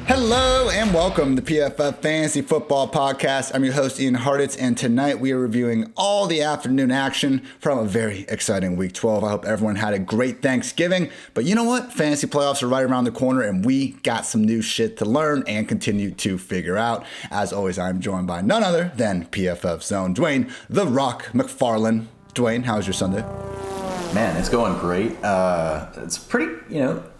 Hello and welcome to PFF Fantasy Football Podcast. I'm your host, Ian Hartitz, and tonight we are reviewing all the afternoon action from a very exciting Week 12. I hope everyone had a great Thanksgiving. But you know what? Fantasy playoffs are right around the corner, and we got some new shit to learn and continue to figure out. As always, I'm joined by none other than PFF's own Dwain "The Rock" McFarland. Dwain, how's your Sunday? Man, it's going great. It's pretty,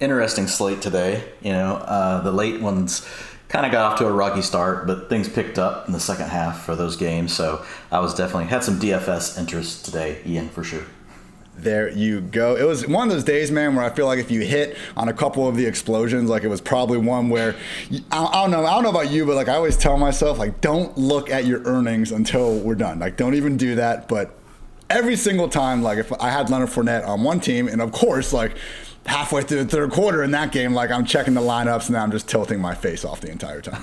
interesting slate today. The late ones kind of got off to a rocky start, but things picked up in the second half for those games. So I was definitely had some DFS interest today, Ian, for sure. There you go. It was one of those days, man, where I feel like if you hit on a couple of the explosions, like it was probably one where, I don't know about you, but like I always tell myself, like, don't look at your earnings until we're done. Like, don't even do that. But every single time, like if I had Leonard Fournette on one team, and of course, like halfway through the third quarter in that game, like I'm checking the lineups and now I'm just tilting my face off the entire time.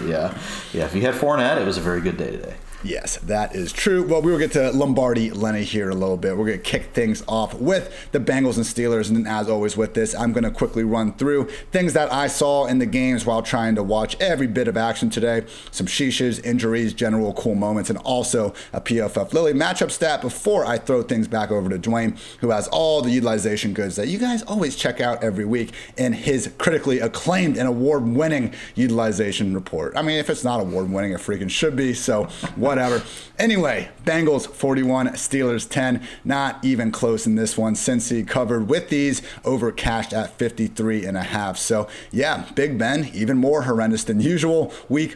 Yeah. If you had Fournette, it was a very good day today. Yes, that is true. Well, we will get to Lombardi Lenny here in a little bit. We're going to kick things off with the Bengals and Steelers. And as always with this, I'm going to quickly run through things that I saw in the games while trying to watch every bit of action today. Some sheeshes, injuries, general cool moments, and also a PFF Lily matchup stat before I throw things back over to Dwain, who has all the utilization goods that you guys always check out every week in his critically acclaimed and award-winning utilization report. I mean, if it's not award-winning, it freaking should be. So whatever. Anyway, Bengals 41, Steelers 10. Not even close in this one. Cincy covered with these, over cashed at 53.5. So yeah, Big Ben, even more horrendous than usual. Week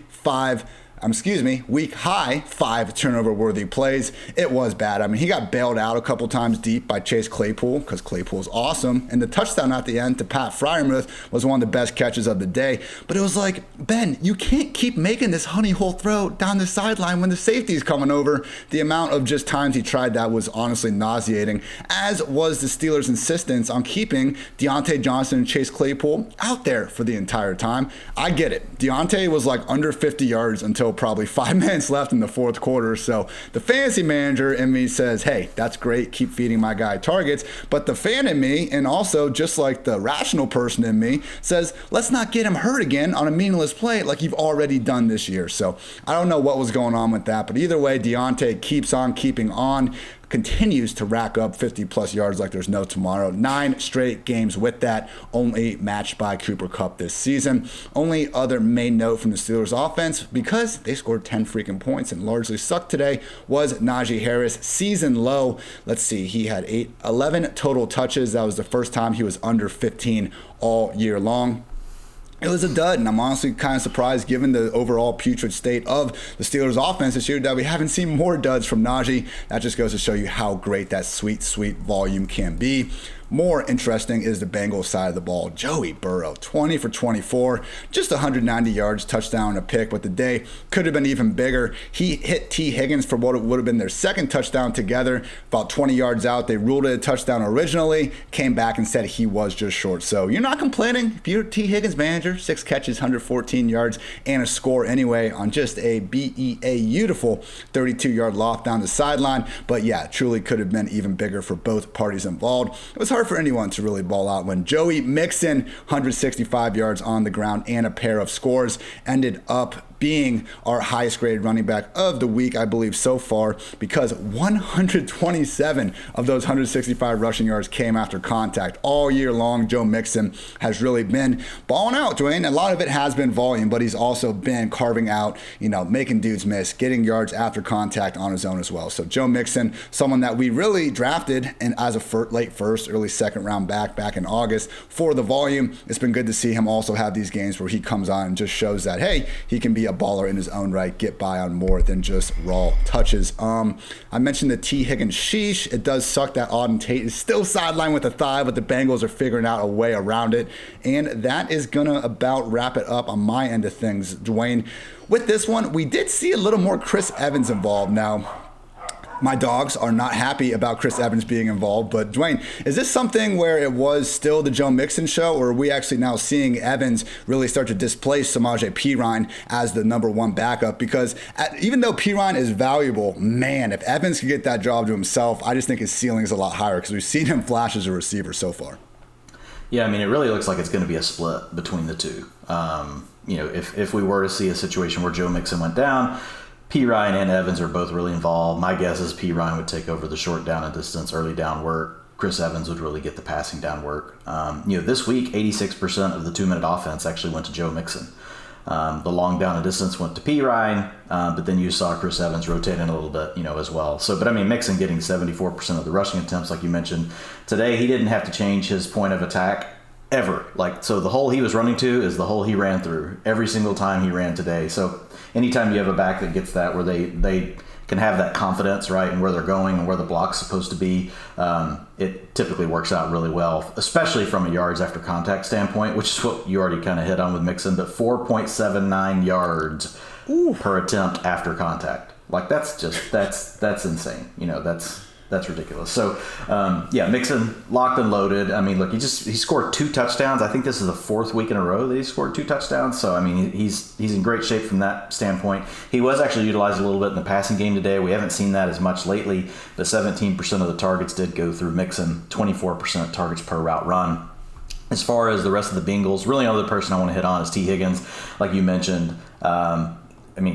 high 5 turnover-worthy plays. It was bad. I mean, he got bailed out a couple times deep by Chase Claypool because Claypool's awesome. And the touchdown at the end to Pat Freiermuth was one of the best catches of the day. But it was like, Ben, you can't keep making this honey hole throw down the sideline when the safety's coming over. The amount of just times he tried that was honestly nauseating, as was the Steelers' insistence on keeping Deontay Johnson and Chase Claypool out there for the entire time. I get it. Deontay was like under 50 yards until probably 5 minutes left in the fourth quarter. So the fantasy manager in me says, hey, that's great. Keep feeding my guy targets. But the fan in me, and also just like the rational person in me, says, let's not get him hurt again on a meaningless play like you've already done this year. So I don't know what was going on with that. But either way, Deontay keeps on keeping on. Continues to rack up 50-plus yards like there's no tomorrow. 9 straight games with that, only matched by Cooper Kupp this season. Only other main note from the Steelers offense, because they scored 10 freaking points and largely sucked today, was Najee Harris. Season low. Let's see, he had 11 total touches. That was the first time he was under 15 all year long. It was a dud, and I'm honestly kind of surprised given the overall putrid state of the Steelers' offense this year that we haven't seen more duds from Najee. That just goes to show you how great that sweet, sweet volume can be. More interesting is the Bengals side of the ball. Joey Burrow, 20 for 24, just 190 yards, touchdown, and a pick, but the day could have been even bigger. He hit T. Higgins for what would have been their second touchdown together, about 20 yards out. They ruled it a touchdown originally, came back and said he was just short. So you're not complaining if you're T. Higgins manager. 6 catches, 114 yards, and a score anyway on just a beautiful 32-yard loft down the sideline. But yeah, truly could have been even bigger for both parties involved. It was hard for anyone to really ball out when Joey Mixon, 165 yards on the ground and a pair of scores, ended up being our highest graded running back of the week, I believe, so far, because 127 of those 165 rushing yards came after contact. All year long, Joe Mixon has really been balling out, Dwayne. A lot of it has been volume, but he's also been carving out, making dudes miss, getting yards after contact on his own as well. So Joe Mixon, someone that we really drafted and as a late first, early second round back in August for the volume. It's been good to see him also have these games where he comes on and just shows that, hey, he can be a baller in his own right, get by on more than just raw touches. I mentioned the T. Higgins sheesh. It does suck that Auden Tate is still sidelined with a thigh, but the Bengals are figuring out a way around it. And that is going to about wrap it up on my end of things, Dwayne. With this one, we did see a little more Chris Evans involved. Now, my dogs are not happy about Chris Evans being involved, but Dwayne, is this something where it was still the Joe Mixon show, or are we actually now seeing Evans really start to displace Samaje Perine as the number one backup? Because even though Perine is valuable, man, if Evans could get that job to himself, I just think his ceiling is a lot higher because we've seen him flash as a receiver so far. Yeah, I mean, it really looks like it's going to be a split between the two. If we were to see a situation where Joe Mixon went down, P. Ryan and Evans are both really involved. My guess is P. Ryan would take over the short down and distance, early down work. Chris Evans would really get the passing down work. This week, 86% of the 2-minute offense actually went to Joe Mixon. The long down and distance went to P. Ryan, but then you saw Chris Evans rotating a little bit, as well. So, but I mean, Mixon getting 74% of the rushing attempts, like you mentioned. Today, he didn't have to change his point of attack ever. So the hole he was running to is the hole he ran through every single time he ran today. So anytime you have a back that gets that, where they can have that confidence, right, and where they're going and where the block's supposed to be, it typically works out really well, especially from a yards after contact standpoint, which is what you already kind of hit on with Mixon, but 4.79 yards per attempt after contact. Like, that's insane. That's ridiculous. So, Mixon locked and loaded. I mean, look, he scored 2 touchdowns. I think this is the 4th week in a row that he scored 2 touchdowns. So, I mean, he's in great shape from that standpoint. He was actually utilized a little bit in the passing game today. We haven't seen that as much lately, but 17% of the targets did go through Mixon, 24% targets per route run. As far as the rest of the Bengals, really the only person I want to hit on is T. Higgins, like you mentioned.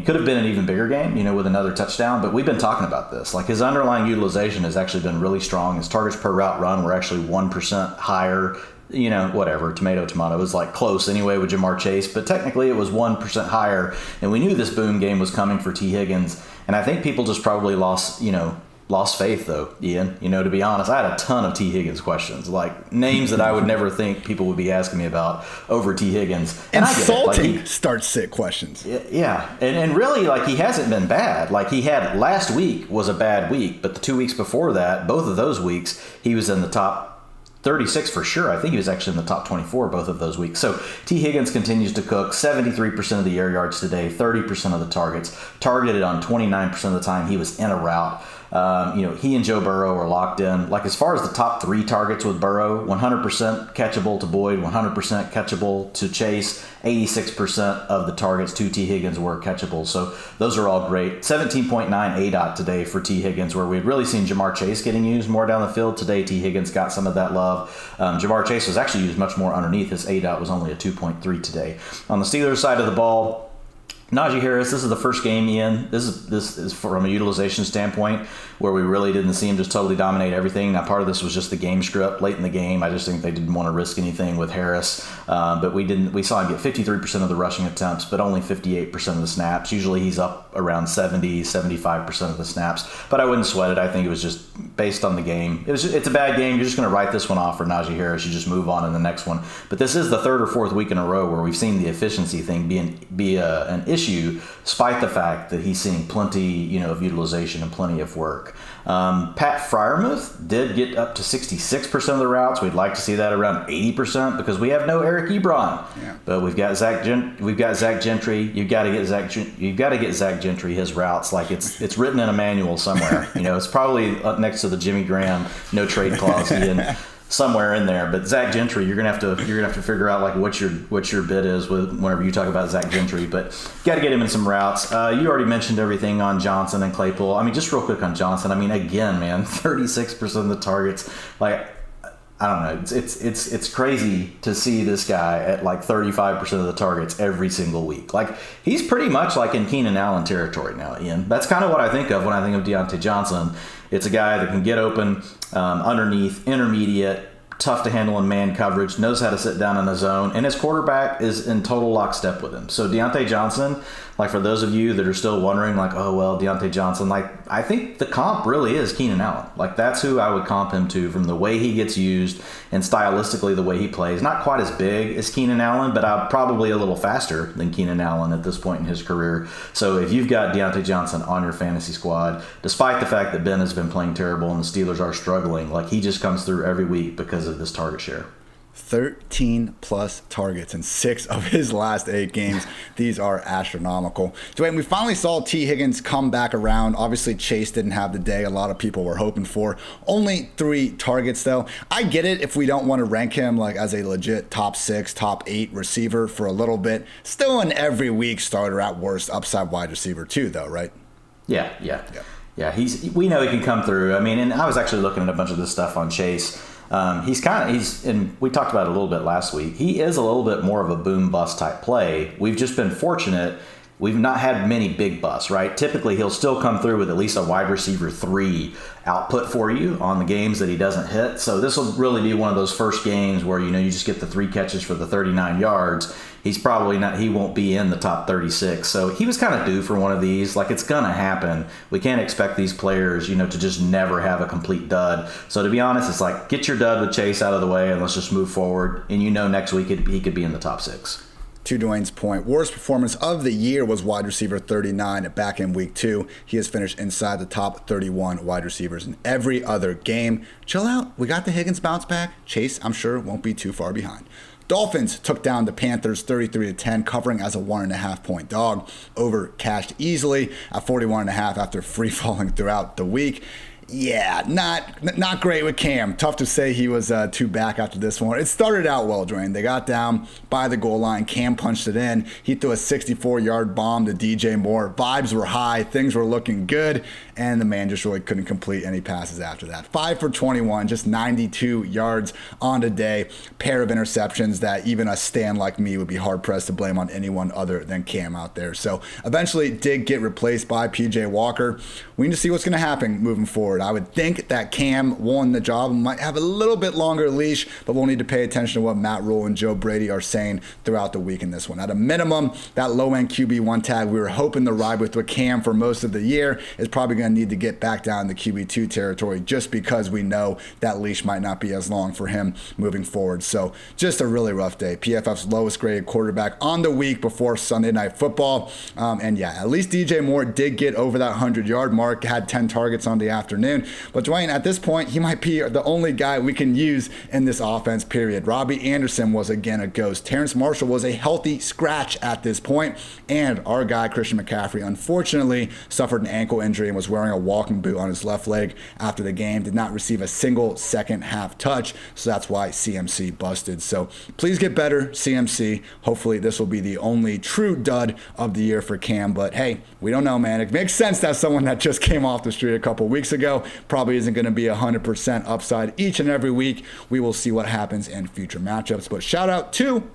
Could have been an even bigger game, with another touchdown, but we've been talking about this. Like, his underlying utilization has actually been really strong. His targets per route run were actually 1% higher, whatever, tomato. It was like close anyway with Jamar Chase, but technically it was 1% higher. And we knew this boom game was coming for T. Higgins. And I think people just probably lost faith, though, Ian. To be honest, I had a ton of T. Higgins questions, like names that I would never think people would be asking me about over T. Higgins. And insulting start-sit questions. Yeah, and really, he hasn't been bad. Like, he had last week was a bad week, but the 2 weeks before that, both of those weeks, he was in the top 36 for sure. I think he was actually in the top 24 both of those weeks. So T. Higgins continues to cook. 73% of the air yards today, 30% of the targets, targeted on 29% of the time he was in a route. He and Joe Burrow are locked in. Like, as far as the top 3 targets with Burrow, 100% catchable to Boyd, 100% catchable to Chase, 86% of the targets to T. Higgins were catchable. So those are all great. 17.9 ADOT today for T. Higgins, where we had really seen Jamar Chase getting used more down the field. Today, T. Higgins got some of that love. Jamar Chase was actually used much more underneath. His ADOT was only a 2.3 today. On the Steelers side of the ball, Najee Harris, this is the first game, Ian. This is from a utilization standpoint where we really didn't see him just totally dominate everything. Now, part of this was just the game script late in the game. I just think they didn't want to risk anything with Harris. But we saw him get 53% of the rushing attempts, but only 58% of the snaps. Usually he's up around 70, 75% of the snaps. But I wouldn't sweat it. I think it was just based on the game. It's a bad game. You're just going to write this one off for Najee Harris. You just move on in the next one. But this is the 3rd or 4th week in a row where we've seen the efficiency thing be an issue, despite the fact that he's seeing plenty, of utilization and plenty of work. Pat Freiermuth did get up to 66% of the routes. We'd like to see that around 80% because we have no Eric Ebron, but we've got Zach Gentry. You've got to get Zach Gentry his routes. Like, it's written in a manual somewhere. It's probably up next to the Jimmy Graham no trade clause, Ian. Somewhere in there, but Zach Gentry, you're gonna have to figure out like what your bid is whenever you talk about Zach Gentry. But got to get him in some routes. You already mentioned everything on Johnson and Claypool. I mean, just real quick on Johnson. I mean, again, man, 36% of the targets. Like, I don't know. It's crazy to see this guy at like 35% of the targets every single week. Like, he's pretty much like in Keenan Allen territory now, Ian. That's kind of what I think of when I think of Deontay Johnson. It's a guy that can get open underneath, intermediate, tough to handle in man coverage, knows how to sit down in the zone, and his quarterback is in total lockstep with him. So Deontay Johnson, like, for those of you that are still wondering, like, oh, well, Deontay Johnson, like, I think the comp really is Keenan Allen. Like, that's who I would comp him to from the way he gets used and stylistically the way he plays. Not quite as big as Keenan Allen, but probably a little faster than Keenan Allen at this point in his career. So if you've got Deontay Johnson on your fantasy squad, despite the fact that Ben has been playing terrible and the Steelers are struggling, like, he just comes through every week because of this target share. 13 plus targets in 6 of his last 8 games. These are astronomical. Dwayne, we finally saw T. Higgins come back around. Obviously, Chase didn't have the day a lot of people were hoping for. Only 3 targets, though. I get it if we don't want to rank him like as a legit top 6, top 8 receiver for a little bit. Still an every week starter at worst, upside wide receiver too, though, right? Yeah. We know he can come through. I mean, and I was actually looking at a bunch of this stuff on Chase. And we talked about it a little bit last week. He is a little bit more of a boom bust type play. We've just been fortunate. We've not had many big busts, right? Typically, he'll still come through with at least a wide receiver 3 output for you on the games that he doesn't hit. So this will really be one of those first games where, you just get the 3 catches for the 39 yards. He's probably not, he won't be in the top 36. So he was kind of due for one of these. Like, it's going to happen. We can't expect these players, to just never have a complete dud. So to be honest, it's like, get your dud with Chase out of the way and let's just move forward. And next week he could be in the top 6. To Dwayne's point, worst performance of the year was wide receiver 39 back in week 2. He has finished inside the top 31 wide receivers in every other game. Chill out. We got the Higgins bounce back. Chase, I'm sure, won't be too far behind. Dolphins took down the Panthers 33-10, covering as a 1.5 point dog. Over cashed easily at 41.5 after free falling throughout the week. Yeah, not great with Cam. Tough to say he was too back after this one. It started out well, Dwayne. They got down by the goal line. Cam punched it in. He threw a 64-yard bomb to DJ Moore. Vibes were high. Things were looking good. And the man just really couldn't complete any passes after that. 5 for 21, just 92 yards on the day. Pair of interceptions that even a stan like me would be hard-pressed to blame on anyone other than Cam out there. So eventually did get replaced by PJ Walker. We need to see what's going to happen moving forward. I would think that Cam won the job and might have a little bit longer leash, but we'll need to pay attention to what Matt Rule and Joe Brady are saying throughout the week in this one. At a minimum, that low-end QB1 tag we were hoping to ride with Cam for most of the year is probably going to need to get back down to QB2 territory just because we know that leash might not be as long for him moving forward. So just a really rough day. PFF's lowest graded quarterback on the week before Sunday Night Football. And yeah, at least DJ Moore did get over that 100-yard mark, had 10 targets on the afternoon. But Dwayne, at this point, he might be the only guy we can use in this offense, period. Robbie Anderson was again a ghost. Terrence Marshall was a healthy scratch at this point. And our guy, Christian McCaffrey, unfortunately suffered an ankle injury and was wearing a walking boot on his left leg after the game. Did not receive a single second half touch. So that's why CMC busted. So please get better, CMC. Hopefully this will be the only true dud of the year for Cam. But hey, we don't know, man. It makes sense that someone that just came off the street a couple weeks ago probably isn't going to be 100% upside each and every week. We will see what happens in future matchups. But shout out to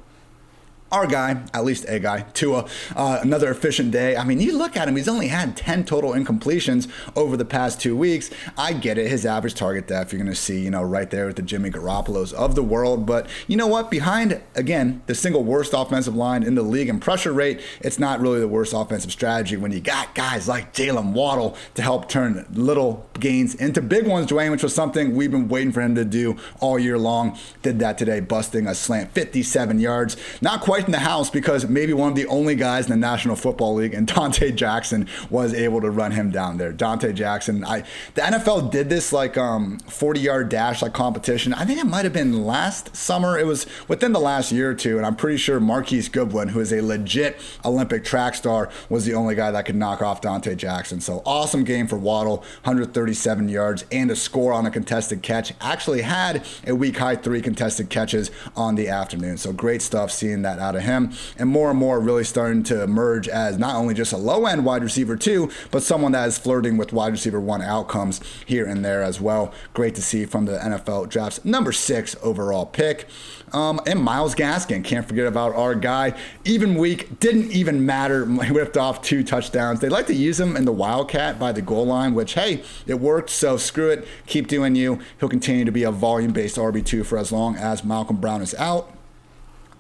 our guy, at least a guy, Tua, another efficient day. I mean, you look at him, he's only had 10 total incompletions over the past 2 weeks. I get it, his average target depth, you're going to see, right there with the Jimmy Garoppolos of the world. But you know what? Behind, again, the single worst offensive line in the league in pressure rate, it's not really the worst offensive strategy when you got guys like Jalen Waddle to help turn little gains into big ones, Dwayne, which was something we've been waiting for him to do all year long. Did that today, busting a slant 57 yards. Not quite in the house because maybe one of the only guys in the National Football League and Dante Jackson was able to run him down there. Dante Jackson, the NFL did this 40-yard dash competition. I think it might have been last summer. It was within the last year or two, and I'm pretty sure Marquise Goodwin, who is a legit Olympic track star, was the only guy that could knock off Dante Jackson. So awesome game for Waddle, 137 yards and a score on a contested catch. Actually had a week high 3 contested catches on the afternoon. So great stuff seeing that out of him, and more really starting to emerge as not only just a low-end wide receiver 2, but someone that is flirting with wide receiver 1 outcomes here and there as well. Great to see from the NFL Draft's number 6 overall pick. And Myles Gaskin, can't forget about our guy. Even week, didn't even matter. He whipped off 2 touchdowns. They like to use him in the Wildcat by the goal line, which, hey, it worked, so screw it. Keep doing you. He'll continue to be a volume-based RB2 for as long as Malcolm Brown is out.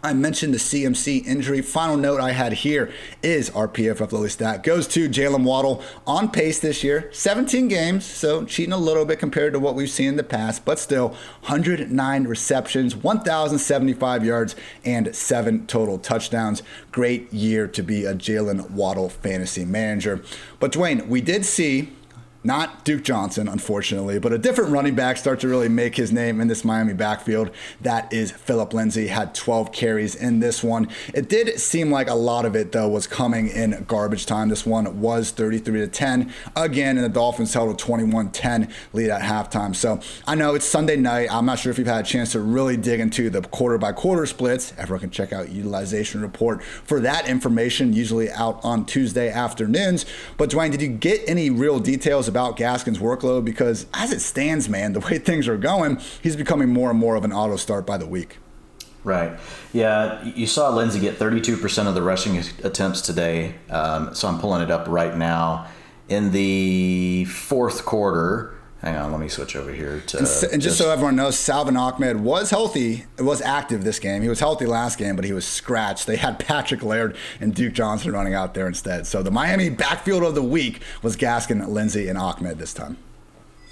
I mentioned the CMC injury. Final note I had here is our PFF Lily stat. Goes to Jalen Waddle, on pace this year. 17 games, so cheating a little bit compared to what we've seen in the past, but still 109 receptions, 1,075 yards, and 7 total touchdowns. Great year to be a Jalen Waddle fantasy manager. But Dwayne, we did see not Duke Johnson, unfortunately, but a different running back start to really make his name in this Miami backfield. That is Phillip Lindsay, had 12 carries in this one. It did seem like a lot of it, though, was coming in garbage time. This one was 33-10. Again, and the Dolphins held a 21-10 lead at halftime. So I know it's Sunday night. I'm not sure if you've had a chance to really dig into the quarter-by-quarter splits. Everyone can check out utilization report for that information, usually out on Tuesday afternoons. But Dwayne, did you get any real details about Gaskin's workload because as it stands, man, the way things are going, he's becoming more and more of an auto start by the week. Right. Yeah, you saw Lindsey get 32% of the rushing attempts today. So I'm pulling it up right now. In the fourth quarter, hang on, let me switch over here to. And just so everyone knows, Salvon Ahmed was healthy. It was active this game. He was healthy last game, but he was scratched. They had Patrick Laird and Duke Johnson running out there instead. So the Miami backfield of the week was Gaskin, Lindsey, and Ahmed this time.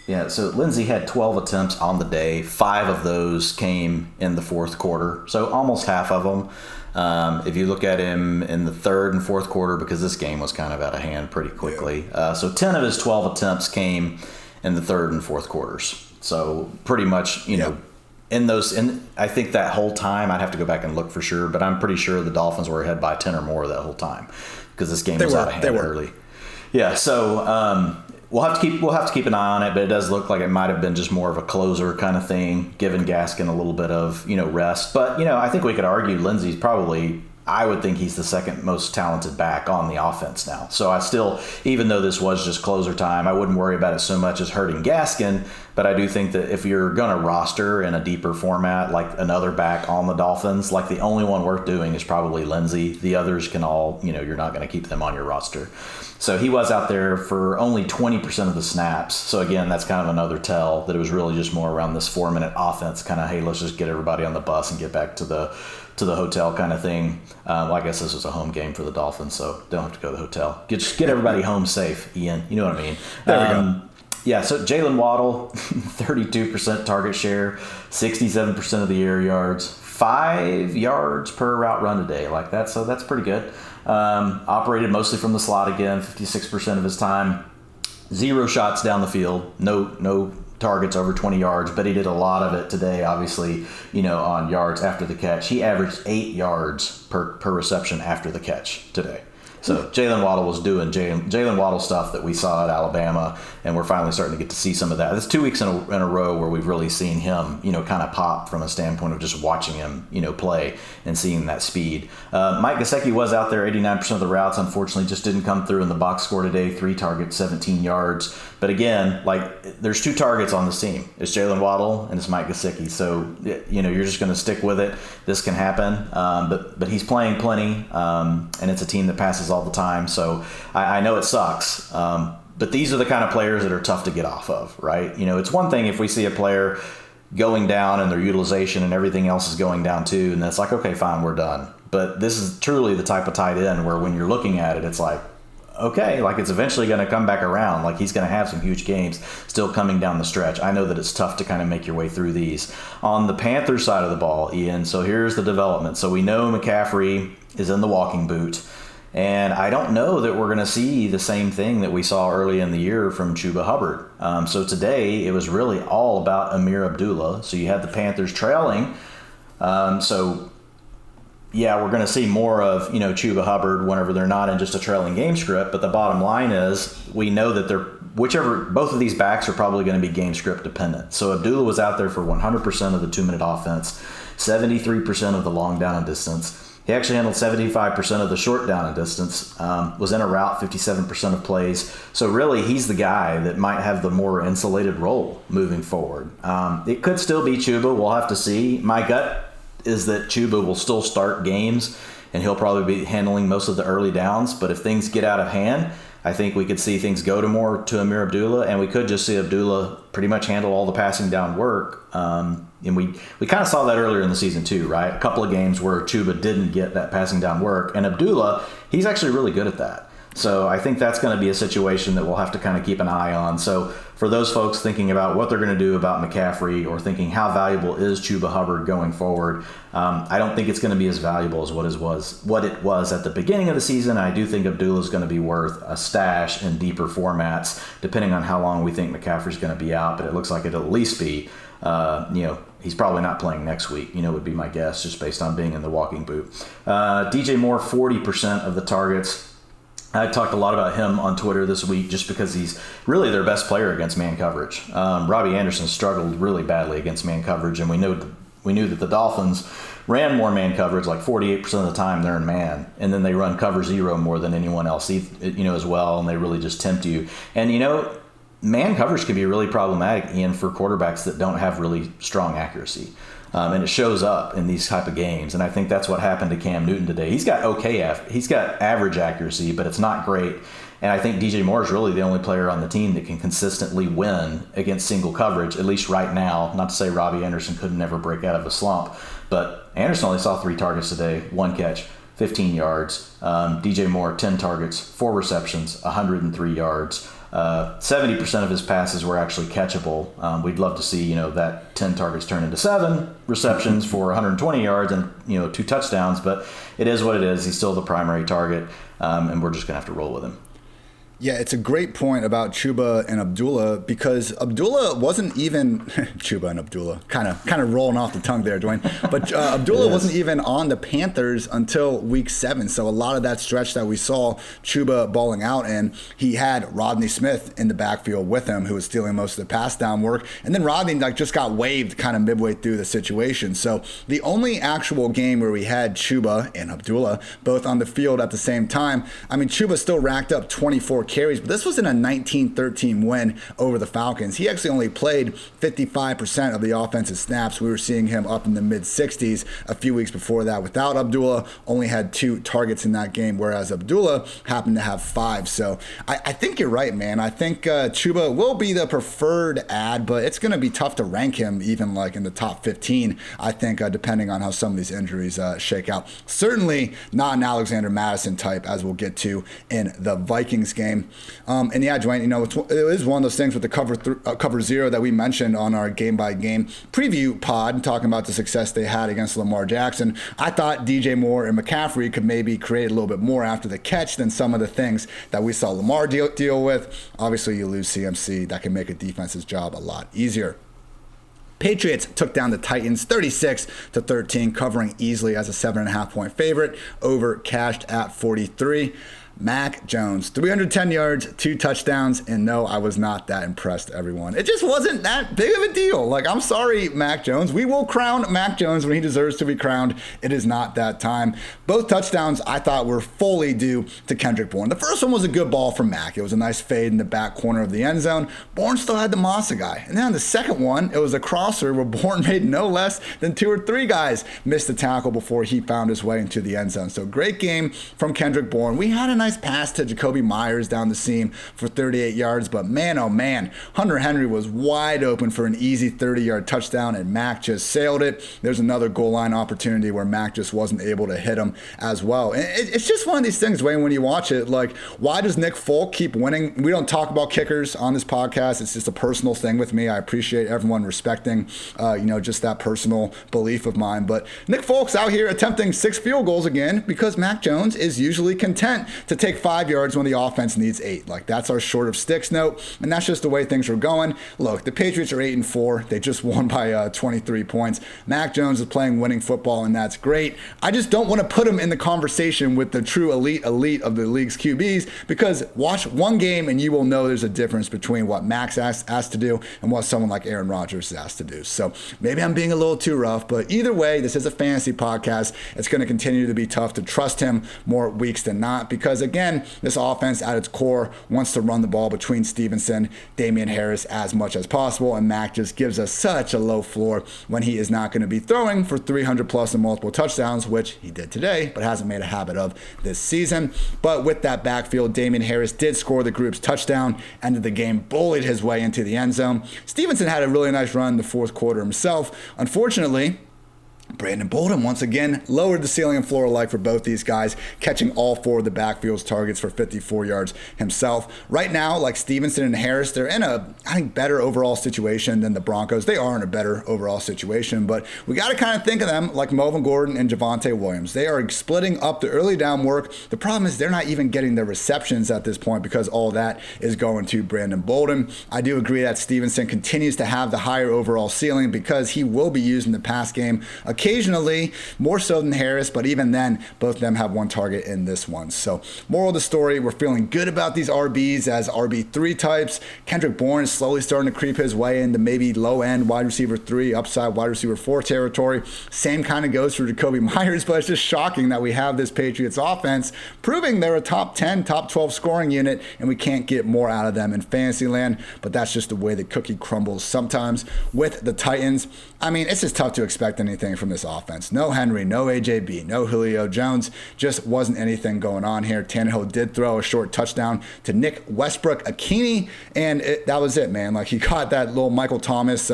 Yeah, so Lindsey had 12 attempts on the day. 5 of those came in the fourth quarter, so almost half of them. If you look at him in the third and fourth quarter, because this game was kind of out of hand pretty quickly. So 10 of his 12 attempts came in the third and fourth quarters. So pretty much, you know, in those, and I think that whole time, I'd have to go back and look for sure, but I'm pretty sure the Dolphins were ahead by 10 or more that whole time because this game was out of hand early. Yeah, so we'll have to keep an eye on it, but it does look like it might have been just more of a closer kind of thing, giving Gaskin a little bit of, rest. But, I think we could argue Lindsey's probably, I would think he's the second most talented back on the offense now. So I still, even though this was just closer time, I wouldn't worry about it so much as hurting Gaskin. But I do think that if you're going to roster in a deeper format, like another back on the Dolphins, like the only one worth doing is probably Lindsey. The others can all, you're not going to keep them on your roster. So he was out there for only 20% of the snaps. So again, that's kind of another tell that it was really just more around this 4-minute offense kind of, hey, let's just get everybody on the bus and get back to the hotel kind of thing. Well, I guess this was a home game for the Dolphins, so don't have to go to the hotel. Just get everybody home safe, Ian. You know what I mean? There we go. Yeah, so Jalen Waddle, 32% target share, 67% of the air yards, 5 yards per route run today. Like that, so that's pretty good. Operated mostly from the slot again, 56% of his time. 0 shots down the field, no targets over 20 yards, but he did a lot of it today, obviously, on yards after the catch. He averaged 8 yards per reception after the catch today. So Jalen Waddle was doing Jalen Waddle stuff that we saw at Alabama, and we're finally starting to get to see some of that. It's 2 weeks in a row where we've really seen him, kind of pop from a standpoint of just watching him, play and seeing that speed. Mike Gesicki was out there 89% of the routes. Unfortunately, just didn't come through in the box score today. 3 targets, 17 yards. But again, there's 2 targets on this team. It's Jalen Waddle and it's Mike Gesicki. So, you're just going to stick with it. This can happen. But he's playing plenty, and it's a team that passes all the time. So I know it sucks. But these are the kind of players that are tough to get off of, right? It's one thing if we see a player going down and their utilization and everything else is going down too, and that's like, okay, fine, we're done. But this is truly the type of tight end where when you're looking at it, it's like, okay, it's eventually going to come back around. He's going to have some huge games still coming down the stretch. I know that it's tough to kind of make your way through these. On the Panthers side of the ball, Ian, so here's the development. So we know McCaffrey is in the walking boot. And I don't know that we're going to see the same thing that we saw early in the year from Chuba Hubbard. So today it was really all about Amir Abdullah. So you had the Panthers trailing. So yeah, we're going to see more of, Chuba Hubbard whenever they're not in just a trailing game script. But the bottom line is we know that both of these backs are probably going to be game script dependent. So Abdullah was out there for 100% of the 2-minute offense, 73% of the long down and distance. He actually handled 75% of the short down and distance, was in a route 57% of plays. So really, he's the guy that might have the more insulated role moving forward. It could still be Chuba. We'll have to see. My gut is that Chuba will still start games, and he'll probably be handling most of the early downs. But if things get out of hand, I think we could see things go to Amir Abdullah, and we could just see Abdullah pretty much handle all the passing down work. And we kind of saw that earlier in the season too, right? A couple of games where Chuba didn't get that passing down work, and Abdullah, he's actually really good at that. So I think that's going to be a situation that we'll have to kind of keep an eye on. So for those folks thinking about what they're going to do about McCaffrey or thinking how valuable is Chuba Hubbard going forward, I don't think it's going to be as valuable as what it was at the beginning of the season. I do think Abdullah is going to be worth a stash in deeper formats, depending on how long we think McCaffrey's going to be out. But it looks like it'll at least be, he's probably not playing next week, would be my guess, just based on being in the walking boot. DJ Moore, 40% of the targets. I talked a lot about him on Twitter this week just because he's really their best player against man coverage. Robbie Anderson struggled really badly against man coverage, and we knew that the Dolphins ran more man coverage, like 48% of the time they're in man, and then they run cover zero more than anyone else, as well, and they really just tempt you. And man coverage can be really problematic, Ian, for quarterbacks that don't have really strong accuracy. And it shows up in these type of games. And I think that's what happened to Cam Newton today. He's got he's got average accuracy, but it's not great. And I think DJ Moore is really the only player on the team that can consistently win against single coverage, at least right now. Not to say Robbie Anderson could never break out of a slump, but Anderson only saw 3 targets today, 1 catch, 15 yards. DJ Moore, 10 targets, 4 receptions, 103 yards. 70% of his passes were actually catchable. We'd love to see, that 10 targets turn into 7 receptions for 120 yards and, 2 touchdowns, but it is what it is. He's still the primary target, and we're just going to have to roll with him. Yeah, it's a great point about Chuba and Abdullah, because Abdullah wasn't even Chuba and Abdullah, kind of rolling off the tongue there, Dwayne. But Abdullah wasn't even on the Panthers until week 7. So a lot of that stretch that we saw Chuba balling out in, he had Rodney Smith in the backfield with him, who was stealing most of the pass down work. And then Rodney just got waived kind of midway through the situation. So the only actual game where we had Chuba and Abdullah both on the field at the same time, I mean, Chuba still racked up 24 carries, but this was in a 19-13 win over the Falcons. He actually only played 55% of the offensive snaps. We were seeing him up in the mid-60s a few weeks before that. Without Abdullah, only had 2 targets in that game, whereas Abdullah happened to have 5. So I think you're right, man. I think Chuba will be the preferred ad, but it's going to be tough to rank him even like in the top 15, I think, depending on how some of these injuries shake out. Certainly not an Alexander Madison type, as we'll get to in the Vikings game. And yeah, Dwayne, it is one of those things with the cover 0 that we mentioned on our game-by-game preview pod, talking about the success they had against Lamar Jackson. I thought DJ Moore and McCaffrey could maybe create a little bit more after the catch than some of the things that we saw Lamar deal with. Obviously, you lose CMC. That can make a defense's job a lot easier. Patriots took down the Titans 36-13, covering easily as a 7.5-point favorite, over cashed at 43. Mac Jones, 310 yards, 2 touchdowns, and no, I was not that impressed, everyone. It just wasn't that big of a deal. I'm sorry, Mac Jones. We will crown Mac Jones when he deserves to be crowned. It is not that time. Both touchdowns, I thought, were fully due to Kendrick Bourne. The first one was a good ball from Mac. It was a nice fade in the back corner of the end zone. Bourne still had the Massa guy. And then on the second one, it was a crosser where Bourne made no less than 2 or 3 guys miss the tackle before he found his way into the end zone. So great game from Kendrick Bourne. We had a nice pass to Jacoby Myers down the seam for 38 yards, but man, oh man, Hunter Henry was wide open for an easy 30-yard touchdown, and Mac just sailed it. There's another goal line opportunity where Mac just wasn't able to hit him as well. And it's just one of these things, Wayne, when you watch it, why does Nick Folk keep winning? We don't talk about kickers on this podcast. It's just a personal thing with me. I appreciate everyone respecting, just that personal belief of mine. But Nick Folk's out here attempting 6 field goals again because Mac Jones is usually content to take 5 yards when the offense needs 8. That's our short of sticks note, and that's just the way things are going. Look, the Patriots are 8-4. They just won by 23 points. Mac Jones is playing winning football, and that's great. I just don't want to put him in the conversation with the true elite of the league's QBs, because watch one game and you will know there's a difference between what Max asked to do and what someone like Aaron Rodgers is asked to do. So maybe I'm being a little too rough, but either way, this is a fantasy podcast. It's going to continue to be tough to trust him more weeks than not, because again, this offense at its core wants to run the ball between Stevenson, Damian Harris as much as possible, and Mac just gives us such a low floor when he is not going to be throwing for 300 plus and multiple touchdowns, which he did today, but hasn't made a habit of this season. But with that backfield, Damian Harris did score the group's touchdown, ended the game, bullied his way into the end zone. Stevenson had a really nice run in the fourth quarter himself. Unfortunately, Brandon Bolden once again lowered the ceiling and floor alike for both these guys, catching all 4 of the backfield's targets for 54 yards himself. Right now, like Stevenson and Harris, they're in a, I think, better overall situation than the Broncos. They are in a better overall situation, but we got to kind of think of them like Melvin Gordon and Javonte Williams. They are splitting up the early down work. The problem is they're not even getting the receptions at this point because all that is going to Brandon Bolden. I do agree that Stevenson continues to have the higher overall ceiling because he will be used in the pass game occasionally, more so than Harris, but even then, both of them have one target in this one. So moral of the story, we're feeling good about these RBs as RB3 types. Kendrick Bourne is slowly starting to creep his way into maybe low-end wide receiver 3, upside wide receiver 4 territory. Same kind of goes for Jacoby Myers, but it's just shocking that we have this Patriots offense proving they're a top 10, top 12 scoring unit, and we can't get more out of them in fantasy land. But that's just the way the cookie crumbles sometimes with the Titans. I mean, it's just tough to expect anything from this offense. No Henry, no AJB, no Julio Jones. Just wasn't anything going on here. Tannehill did throw a short touchdown to Nick Westbrook-Akini, and that was it, man. Like, he caught that little Michael Thomas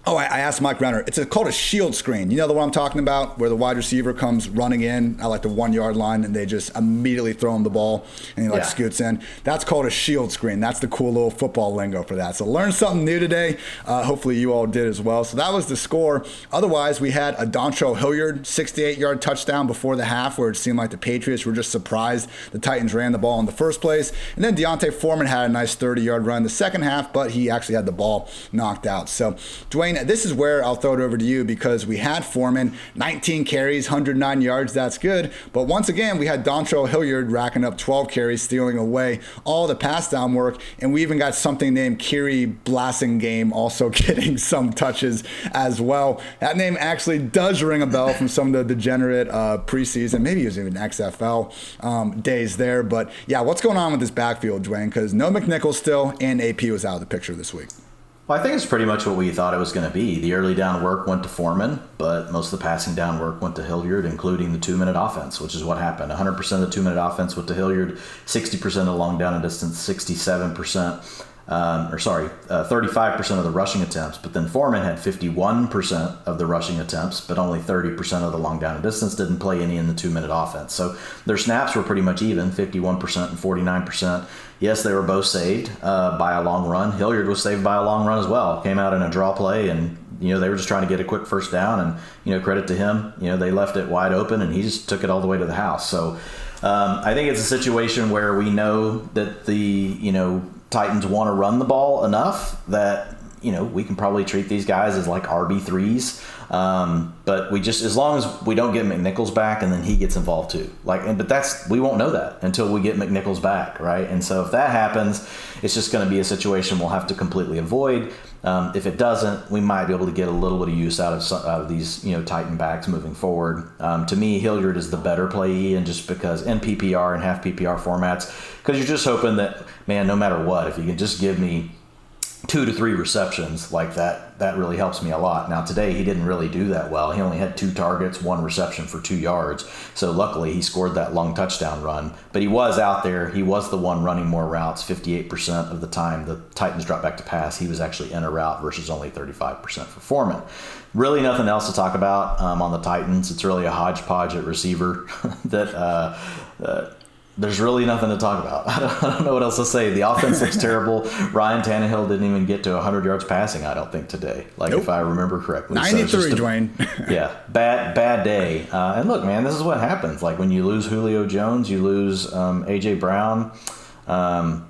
I asked Mike Renner. It's called a shield screen. You know the one I'm talking about, where the wide receiver comes running in at like the 1 yard line and they just immediately throw him the ball and he scoots in. That's called a shield screen. That's the cool little football lingo for that. So learn something new today. Hopefully you all did as well. So that was the score. Otherwise, we had a Dontrell Hilliard 68-yard touchdown before the half, where it seemed like the Patriots were just surprised the Titans ran the ball in the first place. And then Deontay Foreman had a nice 30-yard run in the second half, but he actually had the ball knocked out. So Dwayne, this is where I'll throw it over to you, because we had Foreman, 19 carries, 109 yards. That's good. But once again, we had Dontrell Hilliard racking up 12 carries, stealing away all the pass down work. And we even got something named Kiri Blasingame also getting some touches as well. That name actually does ring a bell from some of the degenerate preseason, maybe it was even XFL days there. But yeah, what's going on with this backfield, Dwayne? Because no McNichols still, and AP was out of the picture this week. Well, I think it's pretty much what we thought it was going to be. The early down work went to Foreman, but most of the passing down work went to Hilliard, including the 2-minute offense, which is what happened. 100% of the 2-minute offense went to Hilliard, 60% of the long down and distance, 37%. 35% of the rushing attempts, but then Foreman had 51% of the rushing attempts, but only 30% of the long down and distance. Didn't play any in the 2-minute offense. So their snaps were pretty much even, 51% and 49%. Yes, they were both saved by a long run. Hilliard was saved by a long run as well. Came out in a draw play, and they were just trying to get a quick first down, and credit to him. They left it wide open, and he just took it all the way to the house. So I think it's a situation where we know that the Titans want to run the ball enough that we can probably treat these guys as like RB3s. But we just, as long as we don't get McNichols back and then he gets involved too. But we won't know that until we get McNichols back, right? And so if that happens, it's just going to be a situation we'll have to completely avoid. If it doesn't, we might be able to get a little bit of use out of these Titan backs moving forward. To me, Hilliard is the better play, and just because in PPR and half PPR formats, because you're just hoping that, man, no matter what, if you can just give me 2 to 3 receptions like that really helps me a lot. Now today he didn't really do that well. He only had 2 targets, 1 reception for 2 yards. So luckily he scored that long touchdown run. But he was out there. He was the one running more routes. 58% of the time the Titans dropped back to pass, he was actually in a route versus only 35% for Foreman. Really nothing else to talk about on the Titans. It's really a hodgepodge at receiver that there's really nothing to talk about. I don't know what else to say. The offense looks terrible. Ryan Tannehill didn't even get to 100 yards passing, I don't think, today. Nope. If I remember correctly. 93, Dwayne. Yeah, bad day. And look, man, this is what happens. Like when you lose Julio Jones, you lose A.J. Brown.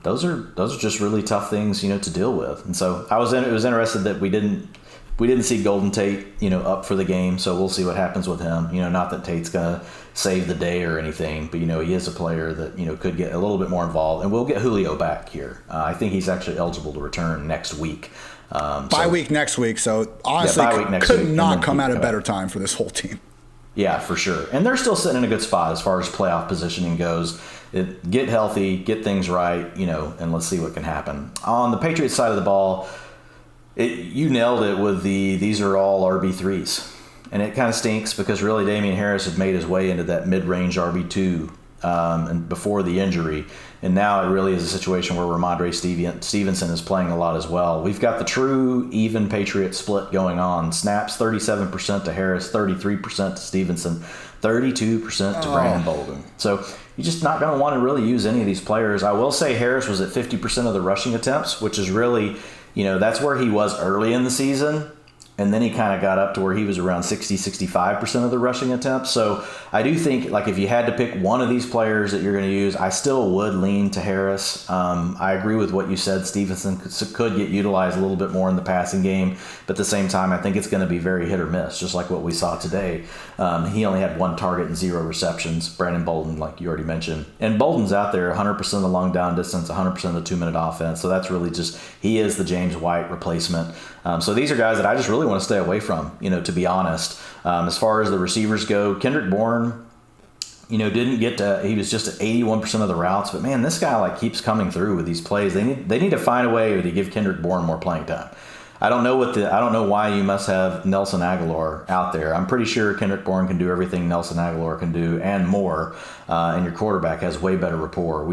Those are just really tough things, to deal with. And so it was interested that we didn't see Golden Tate, up for the game. So we'll see what happens with him. Not that Tate's gonna save the day or anything, but he is a player that could get a little bit more involved, and we'll get Julio back here. I think he's actually eligible to return next week. Bye week next week, so honestly could not come at a better time for this whole team. Yeah, for sure. And they're still sitting in a good spot as far as playoff positioning goes. Get healthy, get things right, and let's see what can happen. On the Patriots side of the ball, you nailed it with these are all RB3s. And it kind of stinks because really Damian Harris had made his way into that mid-range RB2 and before the injury. And now it really is a situation where Ramondre Stevenson is playing a lot as well. We've got the true even Patriot split going on. Snaps 37% to Harris, 33% to Stevenson, 32% to Brandon Bolden. So you're just not going to want to really use any of these players. I will say Harris was at 50% of the rushing attempts, which is really, that's where he was early in the season. And then he kind of got up to where he was around 65% of the rushing attempts. So I do think, like, if you had to pick one of these players that you're going to use, I still would lean to Harris. I agree with what you said. Stevenson could get utilized a little bit more in the passing game. But at the same time, I think it's going to be very hit or miss, just like what we saw today. He only had 1 target and 0 receptions. Brandon Bolden, like you already mentioned. And Bolden's out there 100% of the long down distance, 100% of the 2-minute offense. So that's really just, he is the James White replacement. So these are guys that I just really want to stay away from, to be honest. As far as the receivers go, Kendrick Bourne, didn't get to, he was just at 81% of the routes. But, man, this guy, keeps coming through with these plays. They need to find a way to give Kendrick Bourne more playing time. I don't know why you must have Nelson Aguilar out there. I'm pretty sure Kendrick Bourne can do everything Nelson Aguilar can do and more, and your quarterback has way better rapport.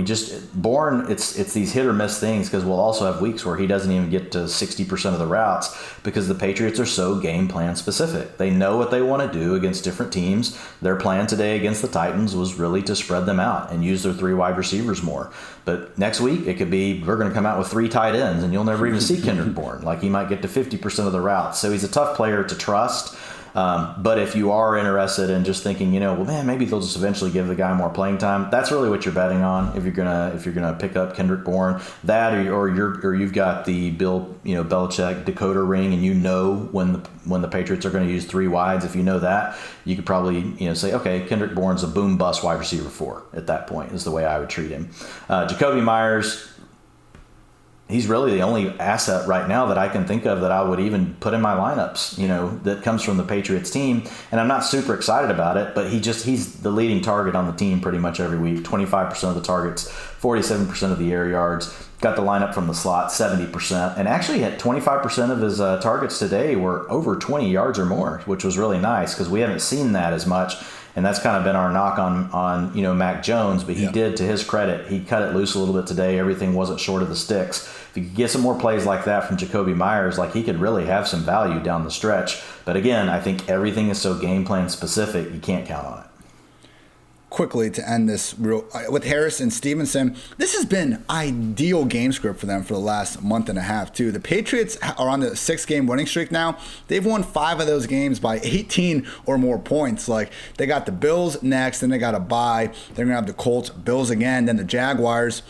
Bourne, it's these hit or miss things, because we'll also have weeks where he doesn't even get to 60% of the routes because the Patriots are so game plan specific. They know what they want to do against different teams. Their plan today against the Titans was really to spread them out and use their 3 wide receivers more. But next week, it could be, we're going to come out with 3 tight ends, and you'll never even see Kendrick Bourne. He might get to 50% of the routes. So he's a tough player to trust. But if you are interested in just thinking, maybe they'll just eventually give the guy more playing time, that's really what you're betting on. If you're gonna pick up Kendrick Bourne, that or you've got the Bill Belichick decoder ring, and when the Patriots are going to use 3 wides. If you know that, you could probably say, okay, Kendrick Bourne's a boom bust wide receiver 4 at that point, is the way I would treat him. Jacoby Myers, he's really the only asset right now that I can think of that I would even put in my lineups, that comes from the Patriots team. And I'm not super excited about it, but he's the leading target on the team pretty much every week. 25% of the targets, 47% of the air yards. Got the lineup from the slot, 70%. And actually had 25% of his targets today were over 20 yards or more, which was really nice because we haven't seen that as much. And that's kind of been our knock on Mac Jones, but he did, to his credit, he cut it loose a little bit today. Everything wasn't short of the sticks. If you could get some more plays like that from Jacoby Myers, he could really have some value down the stretch. But again, I think everything is so game plan specific, you can't count on it. Quickly to end this with Harris and Stevenson, this has been ideal game script for them for the last month and a half too. The Patriots are on the 6-game winning streak now. They've won 5 of those games by 18 or more points. They got the Bills next, then they got a bye. They're gonna have the Colts, Bills again, then the Jaguars.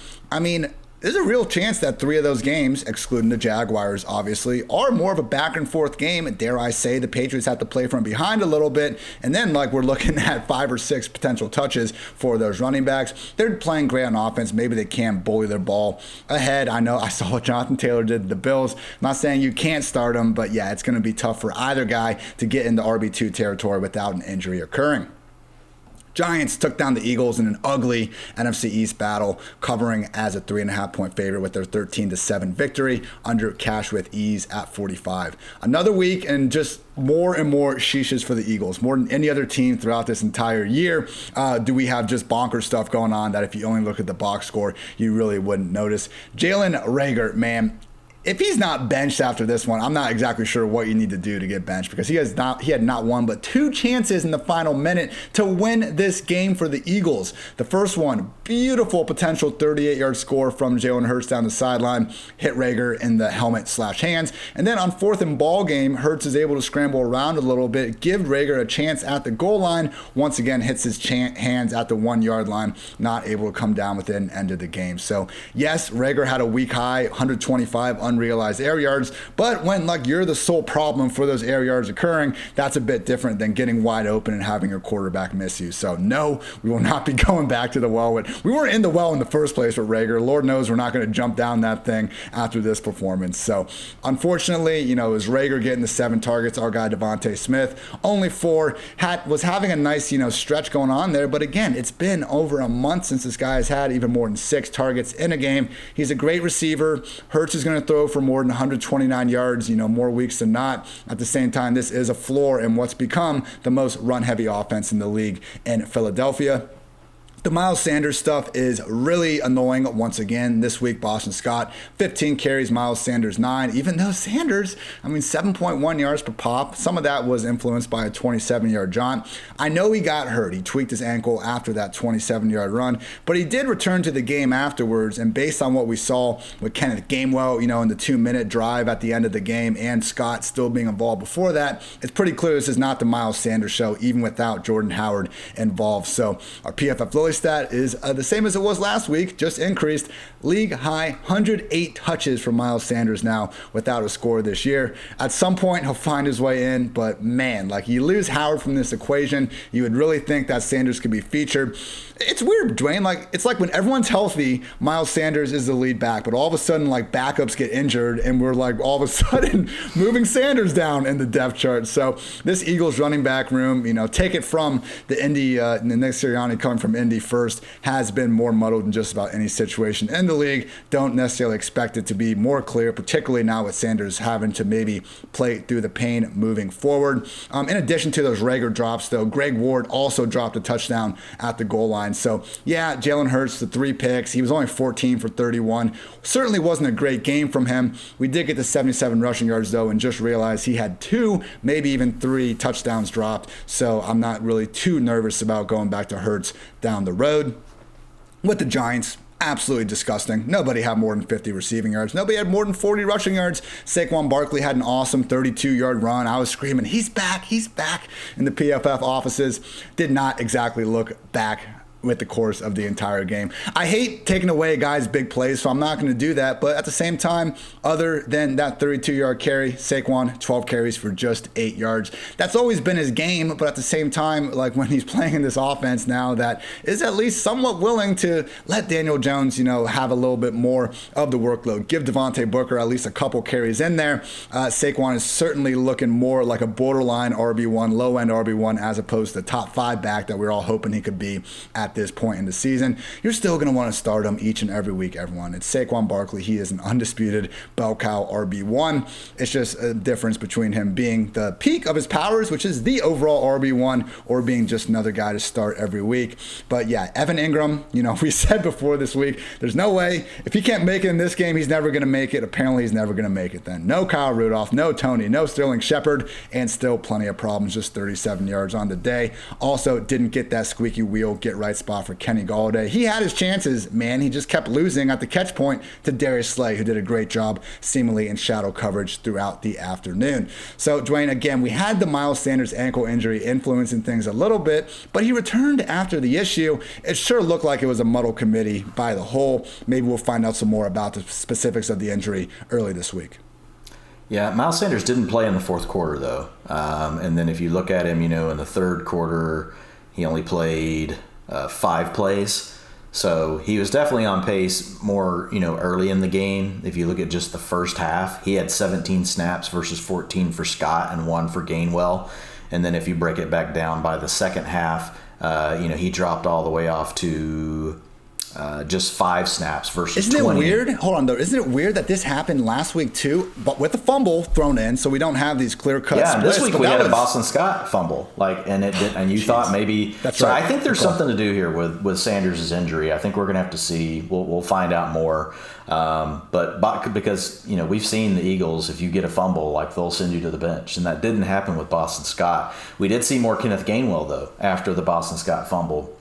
There's a real chance that 3 of those games, excluding the Jaguars, obviously, are more of a back and forth game. Dare I say, the Patriots have to play from behind a little bit. And then, we're looking at 5 or 6 potential touches for those running backs. They're playing great on offense. Maybe they can bully their ball ahead. I know I saw what Jonathan Taylor did to the Bills. I'm not saying you can't start them, but yeah, it's going to be tough for either guy to get into RB2 territory without an injury occurring. Giants took down the Eagles in an ugly NFC East battle, covering as a 3.5-point favorite with their 13-7 victory under cash with ease at 45. Another week and just more and more sheeshes for the Eagles, more than any other team throughout this entire year. Do we have just bonkers stuff going on that if you only look at the box score, you really wouldn't notice? Jalen Reagor, man. If he's not benched after this one, I'm not exactly sure what you need to do to get benched, because he had not one but 2 chances in the final minute to win this game for the Eagles. The first one, beautiful potential 38-yard score from Jalen Hurts down the sideline, hit Reagor in the helmet/hands. And then on 4th and ball game, Hurts is able to scramble around a little bit, give Reagor a chance at the goal line. Once again, hits his hands at the 1-yard line, not able to come down within end of the game. So yes, Reagor had a week high, 125 unrealized air yards, but when you're the sole problem for those air yards occurring, that's a bit different than getting wide open and having your quarterback miss you. So no, we will not be going back to the well. We weren't in the well in the first place with Reagor. Lord knows we're not going to jump down that thing after this performance. So unfortunately, it was Reagor getting the 7 targets. Our guy Devontae Smith only 4. Was having a nice stretch going on there, but again, it's been over a month since this guy has had even more than 6 targets in a game. He's a great receiver. Hurts is going to throw for more than 129 yards, more weeks than not. At the same time, this is a floor in what's become the most run-heavy offense in the league in Philadelphia. The Miles Sanders stuff is really annoying once again this week. Boston Scott, 15 carries, Miles Sanders 9. Even though Sanders, 7.1 yards per pop. Some of that was influenced by a 27-yard jaunt. I know he got hurt. He tweaked his ankle after that 27-yard run, but he did return to the game afterwards. And based on what we saw with Kenneth Gainwell, in the 2-minute drive at the end of the game, and Scott still being involved before that, it's pretty clear this is not the Miles Sanders show, even without Jordan Howard involved. So our PFF Lilly stat is the same as it was last week, just increased. League high 108 touches for Miles Sanders now without a score this year. At some point, he'll find his way in, but man, you lose Howard from this equation, you would really think that Sanders could be featured. It's weird, Dwayne. It's like when everyone's healthy, Miles Sanders is the lead back, but all of a sudden, backups get injured, and we're all of a sudden moving Sanders down in the depth chart. So this Eagles running back room, take it from the Nick Sirianni coming from Indy first, has been more muddled than just about any situation in the league. Don't necessarily expect it to be more clear, particularly now with Sanders having to maybe play through the pain moving forward. In addition to those Rager drops, though, Greg Ward also dropped a touchdown at the goal line. So, yeah, Jalen Hurts, the 3 picks. He was only 14 for 31. Certainly wasn't a great game from him. We did get to 77 rushing yards, though, and just realized he had 2, maybe even 3 touchdowns dropped. So I'm not really too nervous about going back to Hurts down the road. With the Giants, absolutely disgusting. Nobody had more than 50 receiving yards. Nobody had more than 40 rushing yards. Saquon Barkley had an awesome 32-yard run. I was screaming, he's back in the PFF offices. Did not exactly look back with the course of the entire game. I hate taking away guys' big plays, so I'm not going to do that. But at the same time, other than that 32-yard carry, Saquon, 12 carries for just 8 yards. That's always been his game, but at the same time, when he's playing in this offense now that is at least somewhat willing to let Daniel Jones, have a little bit more of the workload. Give Devontae Booker at least a couple carries in there. Saquon is certainly looking more like a borderline RB1, low-end RB1, as opposed to the top 5 back that we're all hoping he could be at this point in the season. You're still going to want to start him each and every week, everyone. It's Saquon Barkley. He is an undisputed bell cow RB1. It's just a difference between him being the peak of his powers, which is the overall RB1, or being just another guy to start every week. But yeah, Evan Ingram, we said before this week, there's no way. If he can't make it in this game, he's never going to make it. Apparently, he's never going to make it then. No Kyle Rudolph, no Tony, no Sterling Shepard, and still plenty of problems, just 37 yards on the day. Also, didn't get that squeaky wheel get right spot for Kenny Galladay. He had his chances, man. He just kept losing at the catch point to Darius Slay, who did a great job seemingly in shadow coverage throughout the afternoon. So, Dwayne, again, we had the Miles Sanders ankle injury influencing things a little bit, but he returned after the issue. It sure looked like it was a muddled committee by the whole. Maybe we'll find out some more about the specifics of the injury early this week. Yeah, Miles Sanders didn't play in the fourth quarter, though. And then if you look at him, in the third quarter, he only played 5 plays. So he was definitely on pace more, early in the game. If you look at just the first half, he had 17 snaps versus 14 for Scott and 1 for Gainwell. And then if you break it back down by the second half, he dropped all the way off to just 5 snaps versus 20. Isn't it weird? Hold on, though. Isn't it weird that this happened last week, too, but with a fumble thrown in, so we don't have these clear-cut splits? Yeah, this week we had a Boston Scott fumble, and it did, and you thought maybe. That's so right. I think there's something to do here with Sanders' injury. I think we're going to have to see. We'll find out more. But because we've seen the Eagles, if you get a fumble, they'll send you to the bench, and that didn't happen with Boston Scott. We did see more Kenneth Gainwell though after the Boston Scott fumble,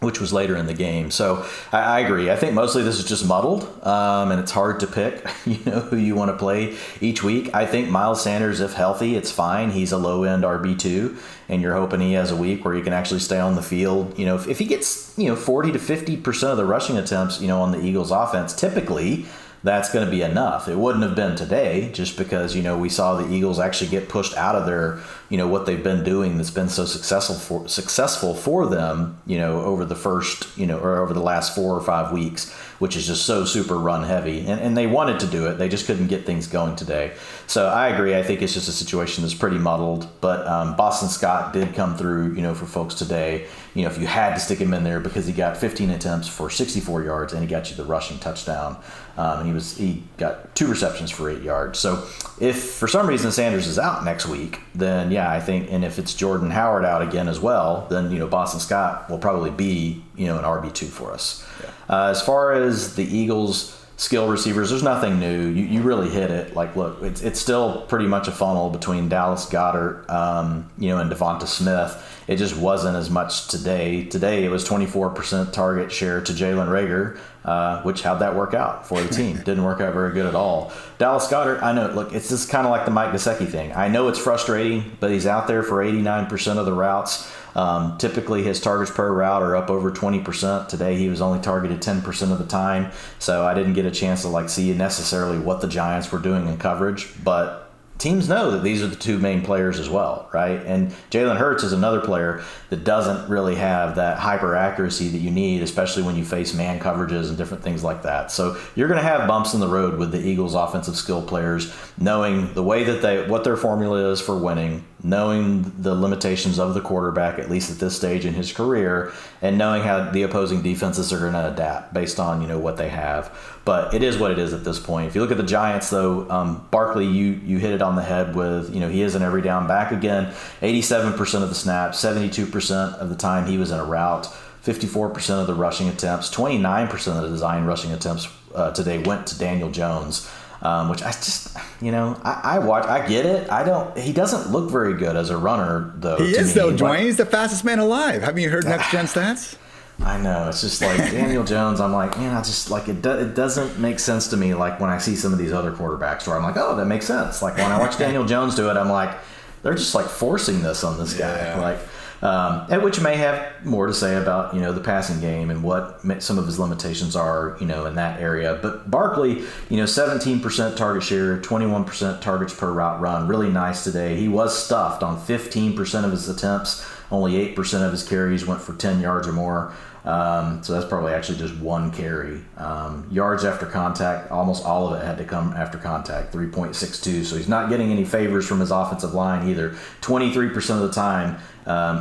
which was later in the game. So I agree. I think mostly this is just muddled, and it's hard to pick, who you want to play each week. I think Miles Sanders, if healthy, it's fine. He's a low-end RB2, and you're hoping he has a week where he can actually stay on the field. If he gets, 40 to 50% of the rushing attempts, on the Eagles offense, typically that's going to be enough. It wouldn't have been today just because, we saw the Eagles actually get pushed out of their, what they've been doing that's been so successful for them, over the first, or over the last 4 or 5 weeks, which is just so super run heavy. And they wanted to do it. They just couldn't get things going today. So I agree. I think it's just a situation that's pretty muddled. But Boston Scott did come through, for folks today. If you had to stick him in there because he got 15 attempts for 64 yards and he got you the rushing touchdown. And he he got 2 receptions for 8 yards. So if for some reason Sanders is out next week, then yeah, I think, and if it's Jordan Howard out again as well, then Boston Scott will probably be an RB2 for us. Yeah. As far as the Eagles' skill receivers, there's nothing new. You really hit it. Like, look, it's still pretty much a funnel between Dallas Goedert, and Devonta Smith. It just wasn't as much today. Today it was 24% target share to Jalen Reagor, which how'd that work out for the team? Didn't work out very good at all. Dallas Goedert, I know, look, it's just kind of like the Mike Gesicki thing. I know it's frustrating, but he's out there for 89% of the routes. Typically his targets per route are up over 20%. Today he was only targeted 10% of the time. So I didn't get a chance to see necessarily what the Giants were doing in coverage, but teams know that these are the 2 main players as well, right? And Jalen Hurts is another player that doesn't really have that hyper accuracy that you need, especially when you face man coverages and different things like that. So you're going to have bumps in the road with the Eagles offensive skill players, knowing the way that what their formula is for winning, knowing the limitations of the quarterback, at least at this stage in his career, and knowing how the opposing defenses are going to adapt based on, what they have. But it is what it is at this point. If you look at the Giants, though, Barkley, you hit it on the head with, he is an every down back again. 87% of the snaps, 72% of the time he was in a route, 54% of the rushing attempts, 29% of the design rushing attempts today went to Daniel Jones. Which I just, I watch, I get it. He doesn't look very good as a runner, though. He is, though, Dwayne. He's the fastest man alive. Haven't you heard next gen stats? I know. It's just like Daniel Jones. I'm like, man, I just it doesn't make sense to me. Like when I see some of these other quarterbacks where I'm like, oh, that makes sense. Like when I watch Daniel Jones do it, I'm like, they're just forcing this on this guy. Yeah. And which may have more to say about, the passing game and what some of his limitations are, in that area. But Barkley, 17% target share, 21% targets per route run. Really nice today. He was stuffed on 15% of his attempts. Only 8% of his carries went for 10 yards or more. So that's probably actually just 1 carry. Yards after contact, almost all of it had to come after contact, 3.62. So he's not getting any favors from his offensive line either. 23% of the time,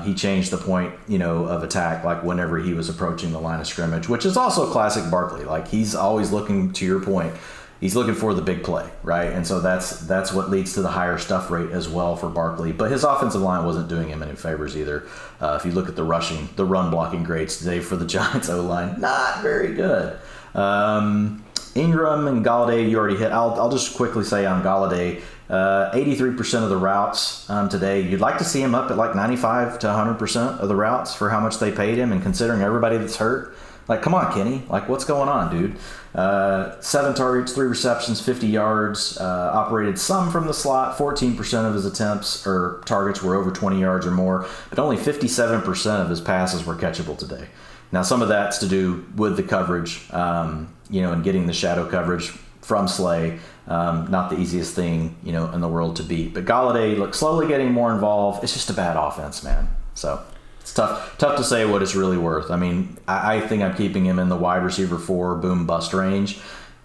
he changed the point, of attack, whenever he was approaching the line of scrimmage, which is also classic Barkley. He's always looking, to your point, he's looking for the big play, right? And so that's what leads to the higher stuff rate as well for Barkley. But his offensive line wasn't doing him any favors either. If you look at the run blocking grades today for the Giants O-line, not very good. Ingram and Galladay, you already hit. I'll just quickly say on Galladay, 83% of the routes today. You'd like to see him up at 95 to 100% of the routes for how much they paid him, and considering everybody that's hurt. Come on, Kenny. What's going on, dude? 7 targets, 3 receptions, 50 yards. Operated some from the slot. 14% of his attempts or targets were over 20 yards or more, but only 57% of his passes were catchable today. Now, some of that's to do with the coverage, and getting the shadow coverage from Slay. Not the easiest thing, in the world to beat. But Galladay, slowly getting more involved. It's just a bad offense, man. So it's tough to say what it's really worth. I mean, I think I'm keeping him in the wide receiver 4 boom bust range,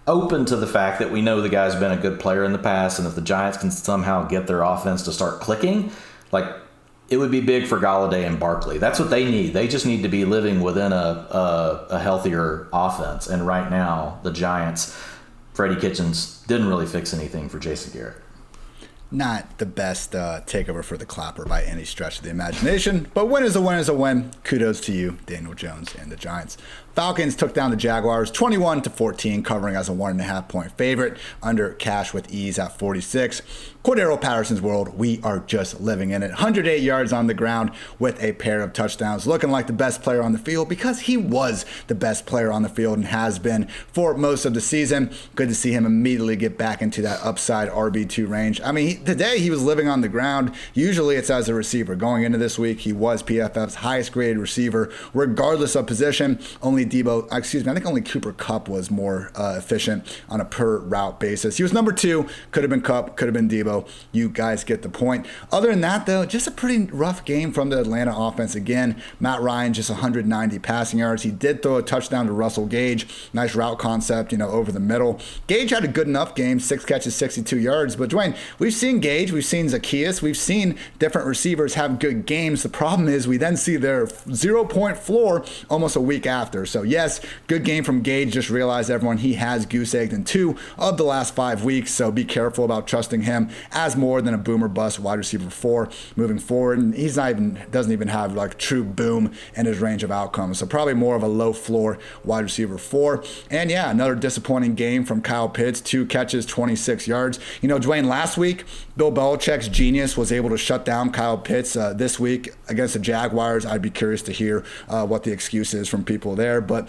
open to the fact that we know the guy's been a good player in the past, and if the Giants can somehow get their offense to start clicking, it would be big for Galladay and Barkley. That's what they need. They just need to be living within a healthier offense. And right now, the Giants, Freddie Kitchens didn't really fix anything for Jason Garrett. Not the best takeover for the Clapper by any stretch of the imagination, but win is a win is a win. Kudos to you, Daniel Jones and the Giants. Falcons took down the Jaguars 21-14, covering as a 1.5 point favorite under cash with ease at 46. Cordero Patterson's world, we are just living in it. 108 yards on the ground with a pair of touchdowns, looking like the best player on the field because he was the best player on the field and has been for most of the season. Good to see him immediately get back into that upside RB2 range. I mean, today he was living on the ground. Usually it's as a receiver. Going into this week, he was PFF's highest graded receiver, regardless of position. Only I think only Cooper Kupp was more efficient on a per route basis. He was number 2, could have been Kupp, could have been Debo. You guys get the point. Other than that, though, just a pretty rough game from the Atlanta offense. Again, Matt Ryan, just 190 passing yards. He did throw a touchdown to Russell Gage. Nice route concept, over the middle. Gage had a good enough game, 6 catches, 62 yards. But Dwayne, we've seen seen Gage, we've seen Zacchaeus, we've seen different receivers have good games. The problem is we then see their 0-point floor almost a week after. So yes, good game from Gage. Just realize, everyone, he has goose egged in 2 of the last 5 weeks. So be careful about trusting him as more than a boom or bust wide receiver 4 moving forward. And he's doesn't even have like true boom in his range of outcomes. So probably more of a low floor wide receiver 4. And yeah, another disappointing game from Kyle Pitts. 2 catches, 26 yards. Dwayne, last week, Bill Belichick's genius was able to shut down Kyle Pitts. This week against the Jaguars, I'd be curious to hear what the excuse is from people there. But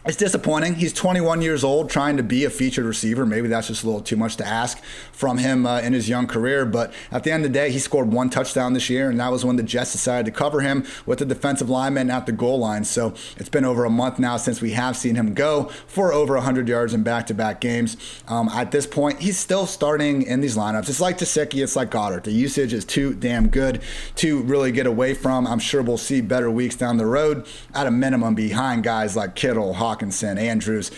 it's disappointing. He's 21 years old, trying to be a featured receiver. Maybe that's just a little too much to ask from him in his young career. But at the end of the day, he scored 1 touchdown this year, and that was when the Jets decided to cover him with the defensive lineman at the goal line. So it's been over a month now since we have seen him go for over 100 yards in back-to-back games. At this point, he's still starting in these lineups. It's like Gesicki, it's like Goddard. The usage is too damn good to really get away from. I'm sure we'll see better weeks down the road, at a minimum, behind guys like Kittle, Hawkinson, Andrews,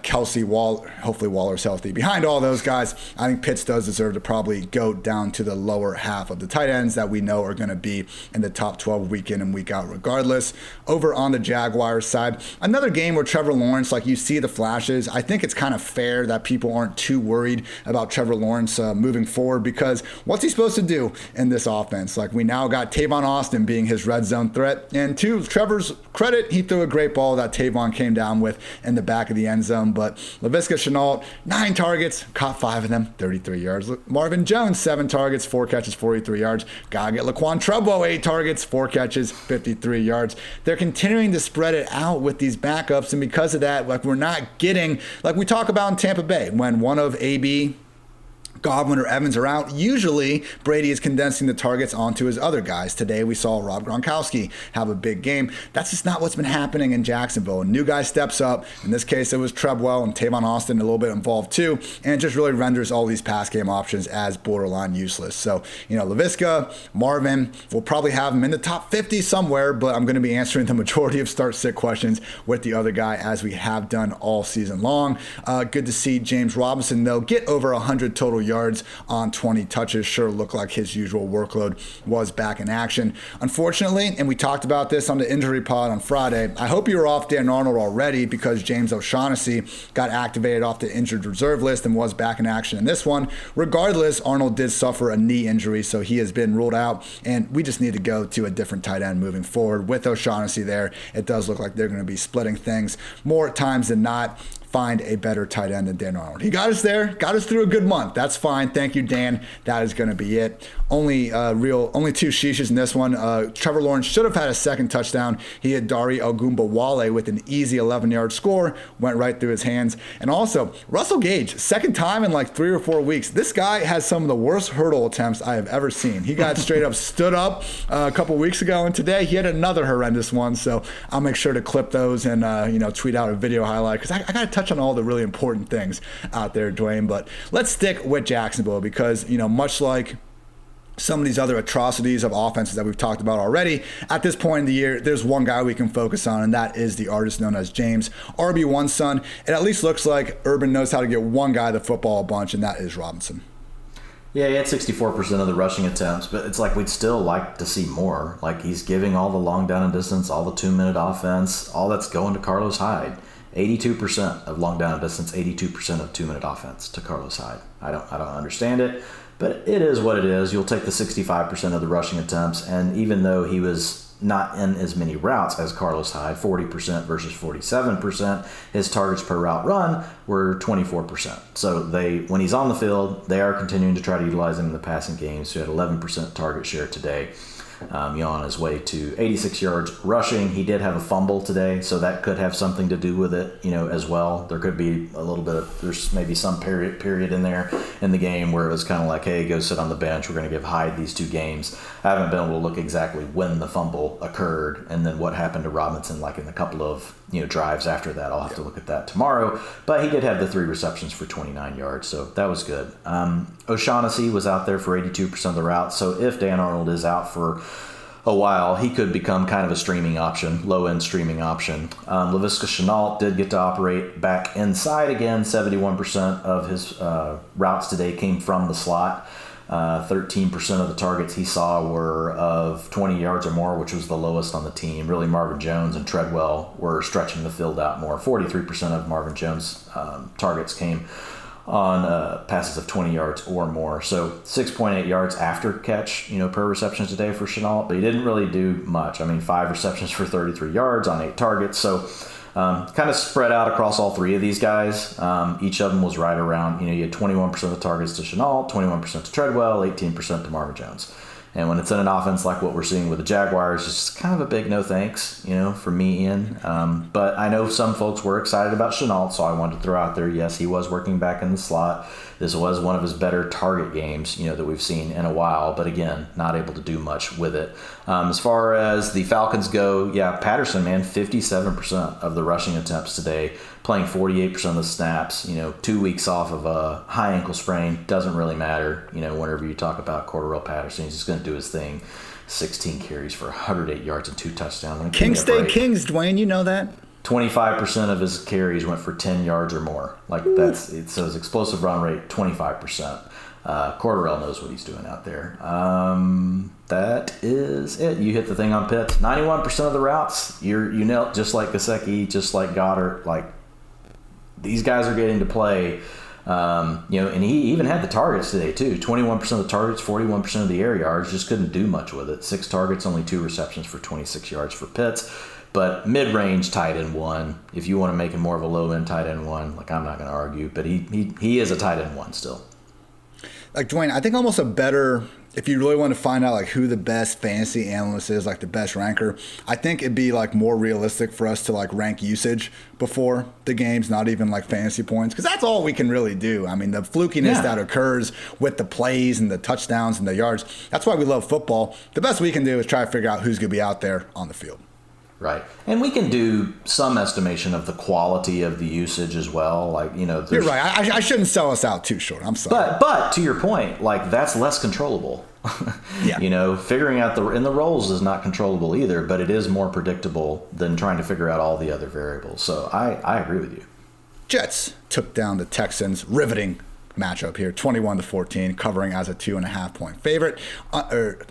Kelsey, hopefully Waller's healthy. Behind all those guys, I think Pitts does deserve to probably go down to the lower half of the tight ends that we know are going to be in the top 12 week in and week out regardless. Over on the Jaguars side, another game where Trevor Lawrence, like, you see the flashes. I think it's kind of fair that people aren't too worried about Trevor Lawrence moving forward, because what's he supposed to do in this offense? Like, we now got Tavon Austin being his red zone threat, and to Trevor's credit, he threw a great ball that Tavon came down with in the back of the end zone. But Laviska Shenault, 9 targets, caught 5 of them, 33 yards. Marvin Jones, 7 targets, 4 catches, 43 yards. Gotta get Laquan Treadwell, 8 targets, 4 catches, 53 yards. They're continuing to spread it out with these backups, and because of that, like, we're not getting, like we talk about in Tampa Bay, when one of AB, Godwin, or Evans are out, usually Brady is condensing the targets onto his other guys. Today we saw Rob Gronkowski have a big game. That's just not what's been happening in Jacksonville. A new guy steps up. In this case, it was Treadwell, and Tavon Austin a little bit involved too, and it just really renders all these pass game options as borderline useless. So, Laviska, Marvin, we'll probably have him in the top 50 somewhere, but I'm going to be answering the majority of start-sit questions with the other guy, as we have done all season long. Good to see James Robinson, though, get over 100 total yards on 20 touches. Sure looked like his usual workload was back in action. Unfortunately, and we talked about this on the injury pod on Friday, I hope you were off Dan Arnold already, because James O'Shaughnessy got activated off the injured reserve list and was back in action in this one. Regardless, Arnold did suffer a knee injury, so he has been ruled out, and we just need to go to a different tight end moving forward. With O'Shaughnessy there, it does look like they're going to be splitting things more times than not. Find a better tight end than Dan Arnold. He got us there, got us through a good month. That's fine. Thank you, Dan. That is going to be it. Only 2 sheeshes in this one. Trevor Lawrence should have had a second touchdown. He had Dari Ogunbowale with an easy 11-yard score, went right through his hands. And also, Russell Gage, second time in like 3 or 4 weeks. This guy has some of the worst hurdle attempts I have ever seen. He got straight up stood up a couple weeks ago, and today he had another horrendous one. So I'll make sure to clip those and tweet out a video highlight, because I got to touch on all the really important things out there, Dwayne. But let's stick with Jacksonville, because much like some of these other atrocities of offenses that we've talked about already, at this point in the year, there's one guy we can focus on, and that is the artist known as James, RB1's son. It at least looks like Urban knows how to get one guy the football a bunch, and that is Robinson. Yeah, he had 64% of the rushing attempts, but it's like we'd still like to see more. Like, he's giving all the long down and distance, all the 2-minute offense, all that's going to Carlos Hyde. 82% of long down and distance, 82% of 2-minute offense to Carlos Hyde. I don't understand it, but it is what it is. You'll take the 65% of the rushing attempts, and even though he was not in as many routes as Carlos Hyde, 40% versus 47%, his targets per route run were 24%. So when he's on the field, they are continuing to try to utilize him in the passing game. So he had 11% target share today. On his way to 86 yards rushing. He did have a fumble today, so that could have something to do with it, as well. There could be a little bit of, there's maybe some period in there in the game where it was kind of like, hey, go sit on the bench. We're going to give Hyde these 2 games. I haven't been able to look exactly when the fumble occurred and then what happened to Robinson, like in the couple of drives after that. I'll have to look at that tomorrow. But he did have the 3 receptions for 29 yards, so that was good. O'Shaughnessy was out there for 82% of the routes. So if Dan Arnold is out for a while, he could become kind of a streaming option, low-end streaming option. Laviska Shenault did get to operate back inside again. 71% of his routes today came from the slot. 13% of the targets he saw were of 20 yards or more, which was the lowest on the team. Really, Marvin Jones and Treadwell were stretching the field out more. 43% of Marvin Jones' targets came on passes of 20 yards or more. So 6.8 yards after catch, per reception today for Shenault, but he didn't really do much. 5 receptions for 33 yards on 8 targets. So kind of spread out across all 3 of these guys. Each of them was right around, you had 21% of the targets to Shenault, 21% to Treadwell, 18% to Marvin Jones. And when it's in an offense like what we're seeing with the Jaguars, it's just kind of a big no thanks, for me, Ian. But I know some folks were excited about Shenault, so I wanted to throw out there, yes, he was working back in the slot. This was one of his better target games, that we've seen in a while. But again, not able to do much with it. As far as the Falcons go, Patterson, 57% of the rushing attempts today, playing 48% of the snaps. 2 weeks off of a high ankle sprain, doesn't really matter. Whenever you talk about Cordarrelle Patterson, he's just going to do his thing. 16 carries for 108 yards and 2 touchdowns. Kings stay kings, Dwayne. You know that. 25% of his carries went for 10 yards or more. So his explosive run rate, 25%. Cordarrelle knows what he's doing out there. That is it. You hit the thing on Pitts. 91% of the routes, you nailed, just like Gesicki, just like Goddard. These guys are getting to play. And he even had the targets today too. 21% of the targets, 41% of the air yards. Just couldn't do much with it. 6 targets, only 2 receptions for 26 yards for Pitts. But mid-range tight end 1. If you want to make him more of a low-end tight end 1, I'm not going to argue. But he is a tight end 1 still. Dwayne, I think almost a better, if you really want to find out who the best fantasy analyst is, the best ranker, I think it'd be more realistic for us to rank usage before the games, not even fantasy points, because that's all we can really do. The flukiness that occurs with the plays and the touchdowns and the yards, that's why we love football. The best we can do is try to figure out who's going to be out there on the field. Right. And we can do some estimation of the quality of the usage as well. You're right. I shouldn't sell us out too short. I'm sorry. But to your point, that's less controllable. Yeah. Figuring out the roles is not controllable either, but it is more predictable than trying to figure out all the other variables. So I agree with you. Jets took down the Texans. Riveting matchup here, 21-14, covering as a 2.5-point favorite.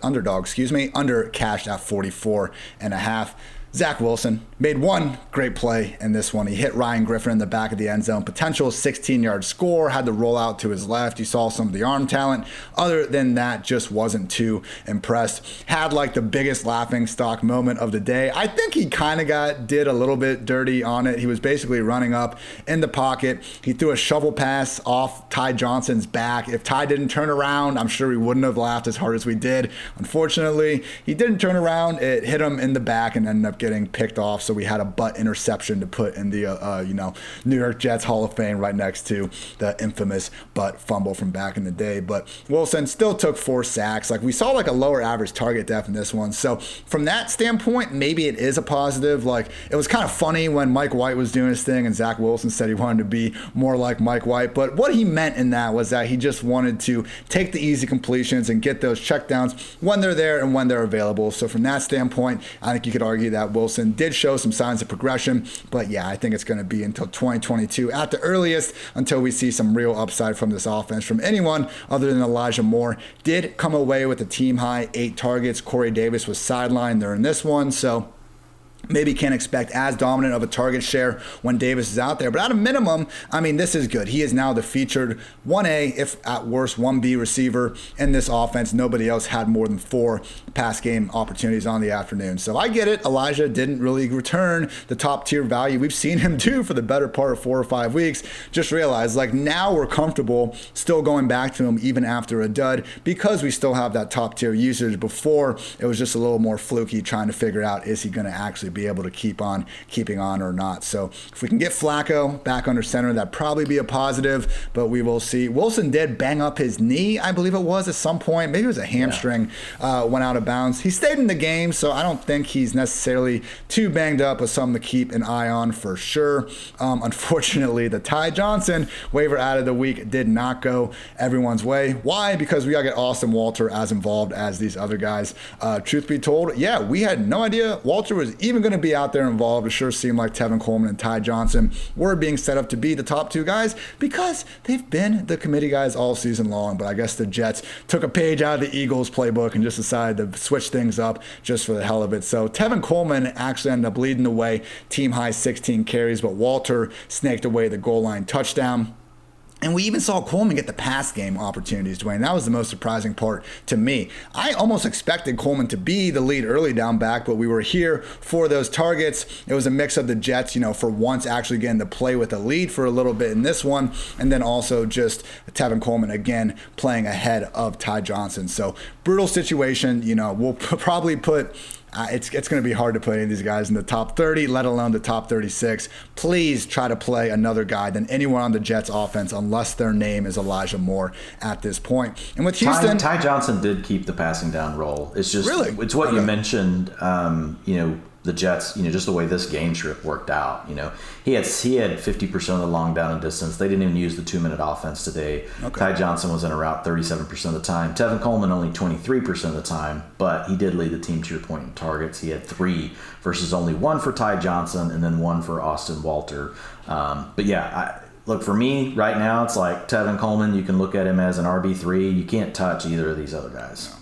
Underdog, under cashed at 44.5. Zach Wilson made one great play in this one. He hit Ryan Griffin in the back of the end zone. Potential 16-yard score. Had to roll out to his left. You saw some of the arm talent. Other than that, just wasn't too impressed. Had the biggest laughing stock moment of the day. I think he kind of did a little bit dirty on it. He was basically running up in the pocket. He threw a shovel pass off Ty Johnson's back. If Ty didn't turn around, I'm sure we wouldn't have laughed as hard as we did. Unfortunately, he didn't turn around. It hit him in the back and ended up getting picked off, so we had a butt interception to put in the New York Jets Hall of Fame right next to the infamous butt fumble from back in the day. But Wilson still took 4 sacks. We saw a lower average target depth in this one, so from that standpoint, maybe it is a positive. It was kind of funny when Mike White was doing his thing and Zach Wilson said he wanted to be more like Mike White, but what he meant in that was that he just wanted to take the easy completions and get those checkdowns when they're there and when they're available. So from that standpoint, I think you could argue that Wilson did show some signs of progression, but I think it's going to be until 2022 at the earliest until we see some real upside from this offense from anyone other than Elijah Moore. Did come away with a team high 8 targets. Corey Davis was sidelined during this one, so maybe can't expect as dominant of a target share when Davis is out there. But at a minimum, this is good. He is now the featured 1A, if at worst 1B receiver in this offense. Nobody else had more than 4 pass game opportunities on the afternoon. So I get it. Elijah didn't really return the top tier value we've seen him do for the better part of 4 or 5 weeks. Just realize now we're comfortable still going back to him even after a dud because we still have that top tier usage. Before it was just a little more fluky trying to figure out, is he going to actually be able to keep on keeping on or not. So if we can get Flacco back under center, that'd probably be a positive, but we will see. Wilson did bang up his knee, I believe it was, at some point. Maybe it was a hamstring, went out of bounds. He stayed in the game, so I don't think he's necessarily too banged up, but something to keep an eye on for sure. Unfortunately, the Ty Johnson waiver out of the week did not go everyone's way. Why? Because we got to get Austin Walter as involved as these other guys. Truth be told, yeah, we had no idea Walter was even going to be out there involved. It sure seemed like Tevin Coleman and Ty Johnson were being set up to be the top two guys because they've been the committee guys all season long. But I guess the Jets took a page out of the Eagles playbook and just decided to switch things up just for the hell of it. So Tevin Coleman actually ended up leading the way, team high 16 carries, but Walter snaked away the goal line touchdown. And we even saw Coleman get the pass game opportunities, Dwayne. That was the most surprising part to me. I almost expected Coleman to be the lead early down back, but we were here for those targets. It was a mix of the Jets, for once actually getting to play with the lead for a little bit in this one, and then also just Tevin Coleman again playing ahead of Ty Johnson. So brutal situation. We'll probably put... It's going to be hard to put any of these guys in the top 30, let alone the top 36. Please try to play another guy than anyone on the Jets offense unless their name is Elijah Moore at this point. And with Houston... Ty Johnson did keep the passing down role. It's just... Really? It's what you mentioned, the Jets, just the way this game script worked out. He had 50% of the long down and distance. They didn't even use the 2-minute offense today. Okay. Ty Johnson was in a route 37% of the time. Tevin Coleman only 23% of the time, but he did lead the team, to your point, in targets. He had 3 versus only 1 for Ty Johnson and then 1 for Austin Walter. But yeah, look, for me right now, it's like Tevin Coleman, you can look at him as an RB3. You can't touch either of these other guys. No.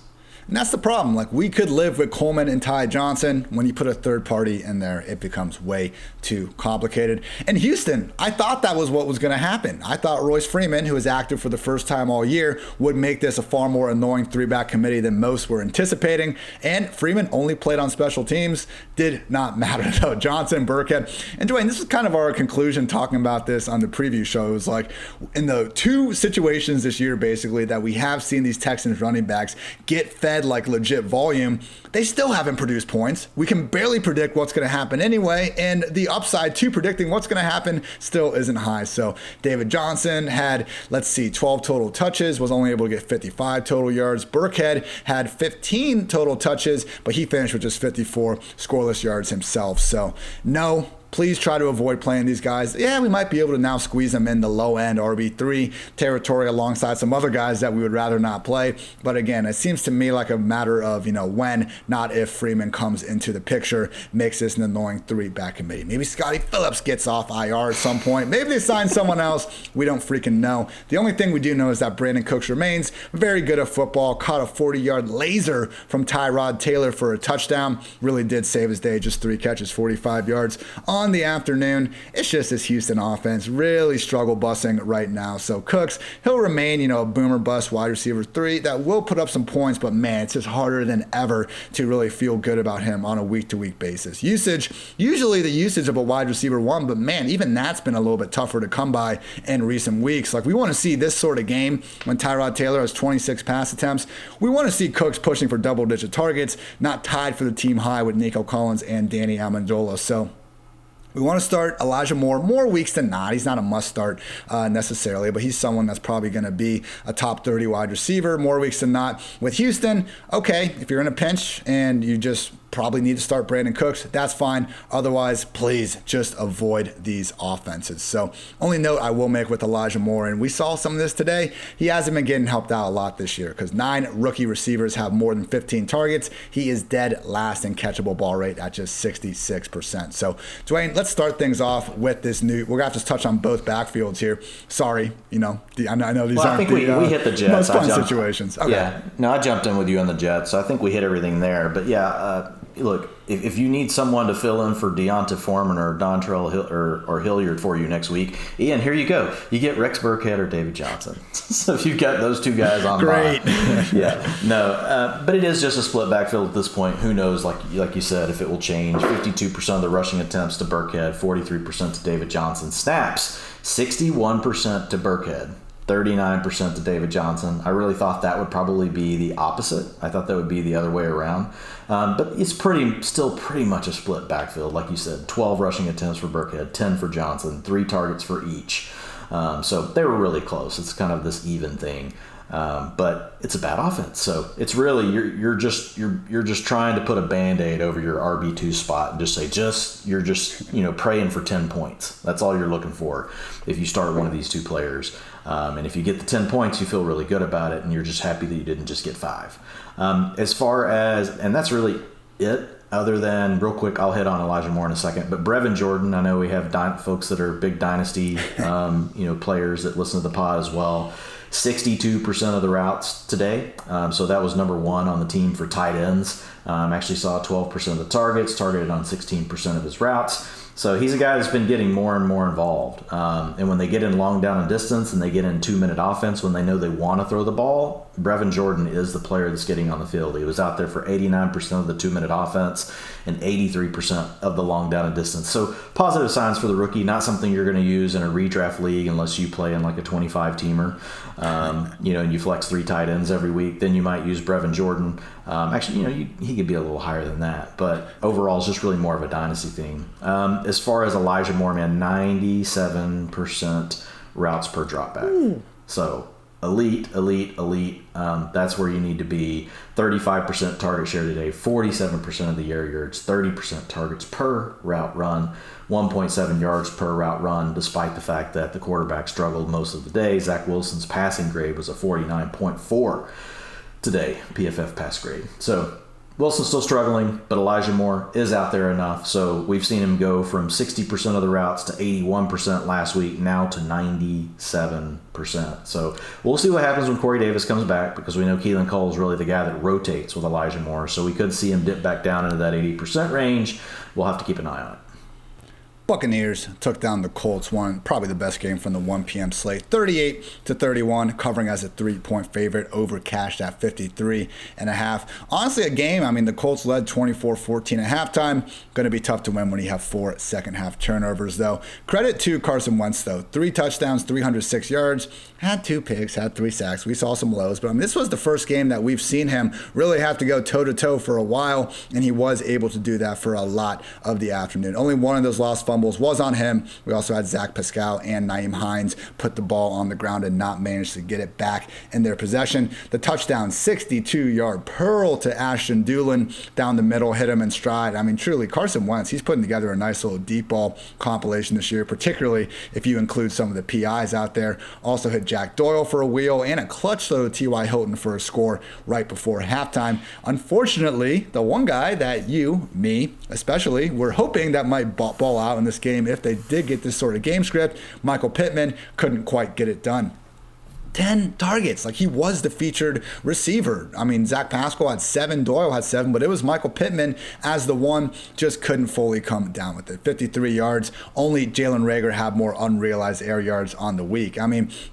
And that's the problem. Like, we could live with Coleman and Ty Johnson. When you put a third party in there, it becomes way too complicated. And Houston, I thought that was what was going to happen. I thought Royce Freeman, who was active for the first time all year, would make this a far more annoying 3-back committee than most were anticipating. And Freeman only played on special teams. Did not matter, though. Johnson, Burkhead. And Dwayne, this was kind of our conclusion talking about this on the preview show. It was like, in the 2 situations this year, basically, that we have seen these Texans running backs get fed like legit volume, they still haven't produced points. We can barely predict what's going to happen anyway, and the upside to predicting what's going to happen still isn't high. So David Johnson had, 12 total touches, was only able to get 55 total yards. Burkhead had 15 total touches, but he finished with just 54 scoreless yards himself. So no, please try to avoid playing these guys. Yeah, we might be able to now squeeze them in the low-end RB3 territory alongside some other guys that we would rather not play. But again, it seems to me like a matter of, when, not if Freeman comes into the picture, makes this an annoying 3-back committee. Maybe Scotty Phillips gets off IR at some point. Maybe they sign someone else. We don't freaking know. The only thing we do know is that Brandon Cooks remains very good at football. Caught a 40-yard laser from Tyrod Taylor for a touchdown. Really did save his day. Just 3 catches, 45 yards on the afternoon. It's just this Houston offense really struggle busing right now. So Cooks, he'll remain, a boomer bust wide receiver 3 that will put up some points, but man, it's just harder than ever to really feel good about him on a week-to-week basis. Usually the usage of a wide receiver 1, but man, even that's been a little bit tougher to come by in recent weeks. Like, we want to see this sort of game when Tyrod Taylor has 26 pass attempts. We want to see Cooks pushing for double-digit targets, not tied for the team high with Nico Collins and Danny Amendola. So we want to start Elijah Moore more weeks than not. He's not a must start necessarily, but he's someone that's probably going to be a top 30 wide receiver more weeks than not. With Houston, okay, if you're in a pinch and you just probably need to start Brandon Cooks, that's fine. Otherwise, please just avoid these offenses. So only note I will make with Elijah Moore, and we saw some of this today, he hasn't been getting helped out a lot this year because 9 rookie receivers have more than 15 targets. He is dead last in catchable ball rate at just 66%. So Dwayne, let's start things off with this new, we're going to have to touch on both backfields here. Sorry, I know these aren't I think we hit the Jets. Most fun situations. Okay. Yeah, no, I jumped in with you on the Jets, so I think we hit everything there. But yeah, look, if you need someone to fill in for Deonta Foreman or Dontrell Hill or Hilliard for you next week, Ian, here you go. You get Rex Burkhead or David Johnson. So if you've got those 2 guys on great. Yeah, no, but it is just a split backfield at this point. Who knows, like you said, if it will change. 52% of the rushing attempts to Burkhead, 43% to David Johnson. Snaps, 61% to Burkhead, 39% to David Johnson. I really thought that would probably be the opposite. I thought that would be the other way around. But it's still pretty much a split backfield. Like you said, 12 rushing attempts for Burkhead, 10 for Johnson, 3 targets for each. So they were really close. It's kind of this even thing. But it's a bad offense. So it's really you're just trying to put a Band-Aid over your RB2 spot and just say you're just praying for 10 points. That's all you're looking for if you start one of these two players. And if you get the 10 points, you feel really good about it, and you're just happy that you didn't just get 5. As far as, and that's really it, other than, real quick, I'll hit on Elijah Moore in a second, but Brevin Jordan, I know we have folks that are big dynasty players that listen to the pod as well. 62% of the routes today. So that was number 1 on the team for tight ends. Actually saw 12% of the targets, targeted on 16% of his routes. So he's a guy that's been getting more and more involved. And when they get in long down and distance and they get in 2-minute offense, when they know they want to throw the ball, Brevin Jordan is the player that's getting on the field. He was out there for 89% of the 2-minute offense and 83% of the long down and distance. So positive signs for the rookie, not something you're going to use in a redraft league unless you play in like a 25-teamer, and you flex 3 tight ends every week. Then you might use Brevin Jordan. He could be a little higher than that, but overall it's just really more of a dynasty thing. As far as Elijah Moore, man, 97% routes per dropback. So elite. That's where you need to be. 35% target share today, 47% of the air yards, 30% targets per route run, 1.7 yards per route run, despite the fact that the quarterback struggled most of the day. Zach Wilson's passing grade was a 49.4 today, PFF pass grade. So Wilson's still struggling, but Elijah Moore is out there enough. So we've seen him go from 60% of the routes to 81% last week, now to 97%. So we'll see what happens when Corey Davis comes back, because we know Keelan Cole is really the guy that rotates with Elijah Moore. So we could see him dip back down into that 80% range. We'll have to keep an eye on it. Buccaneers took down the Colts, won probably the best game from the 1 p.m. slate, 38-31, covering as a 3-point favorite, over cashed at 53.5. Honestly, a game, the Colts led 24-14 at halftime. Going to be tough to win when you have 4 second-half turnovers, though. Credit to Carson Wentz, though. 3 touchdowns, 306 yards, had 2 picks, had 3 sacks. We saw some lows, but this was the first game that we've seen him really have to go toe-to-toe for a while, and he was able to do that for a lot of the afternoon. Only one of those lost fumbles was on him. We also had Zach Pascal and Nyheim Hines put the ball on the ground and not manage to get it back in their possession. The touchdown, 62-yard pearl to Ashton Dulin down the middle, hit him in stride. Truly, Carson Wentz, he's putting together a nice little deep ball compilation this year, particularly if you include some of the PIs out there. Also hit Jack Doyle for a wheel and a clutch throw to T.Y. Hilton for a score right before halftime. Unfortunately, the one guy that you, me especially, were hoping that might ball out in this game if they did get this sort of game script, Michael Pittman, couldn't quite get it done. 10 targets. He was the featured receiver. Zach Pascal had 7, Doyle had 7, but it was Michael Pittman as the one, just couldn't fully come down with it. 53 yards. Only Jalen Reagor had more unrealized air yards on the week.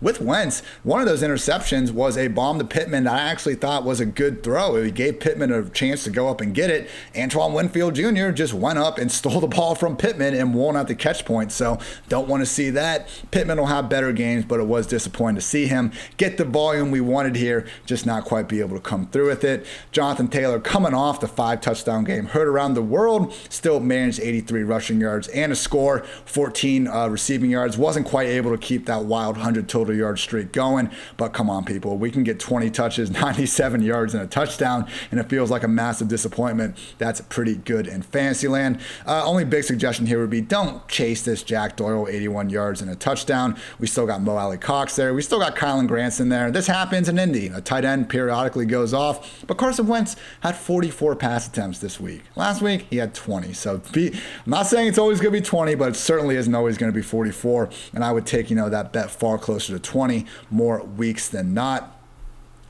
With Wentz, one of those interceptions was a bomb to Pittman that I actually thought was a good throw. He gave Pittman a chance to go up and get it. Antoine Winfield Jr. just went up and stole the ball from Pittman and won at the catch point. So don't want to see that. Pittman will have better games, but it was disappointing to see him get the volume we wanted here, just not quite be able to come through with it. Jonathan Taylor, coming off the 5-touchdown game, heard around the world, still managed 83 rushing yards and a score, 14 receiving yards. Wasn't quite able to keep that wild 100 total yard streak going, but come on, people. We can get 20 touches, 97 yards, and a touchdown, and it feels like a massive disappointment. That's pretty good in fantasy land. Only big suggestion here would be don't chase this Jack Doyle, 81 yards and a touchdown. We still got Mo Alley Cox there. We still got Kylan Grant's in there. This happens in Indy. A tight end periodically goes off. But Carson Wentz had 44 pass attempts this week. Last week, he had 20. So I'm not saying it's always going to be 20, but it certainly isn't always going to be 44. And I would take, that bet far closer to 20 more weeks than not.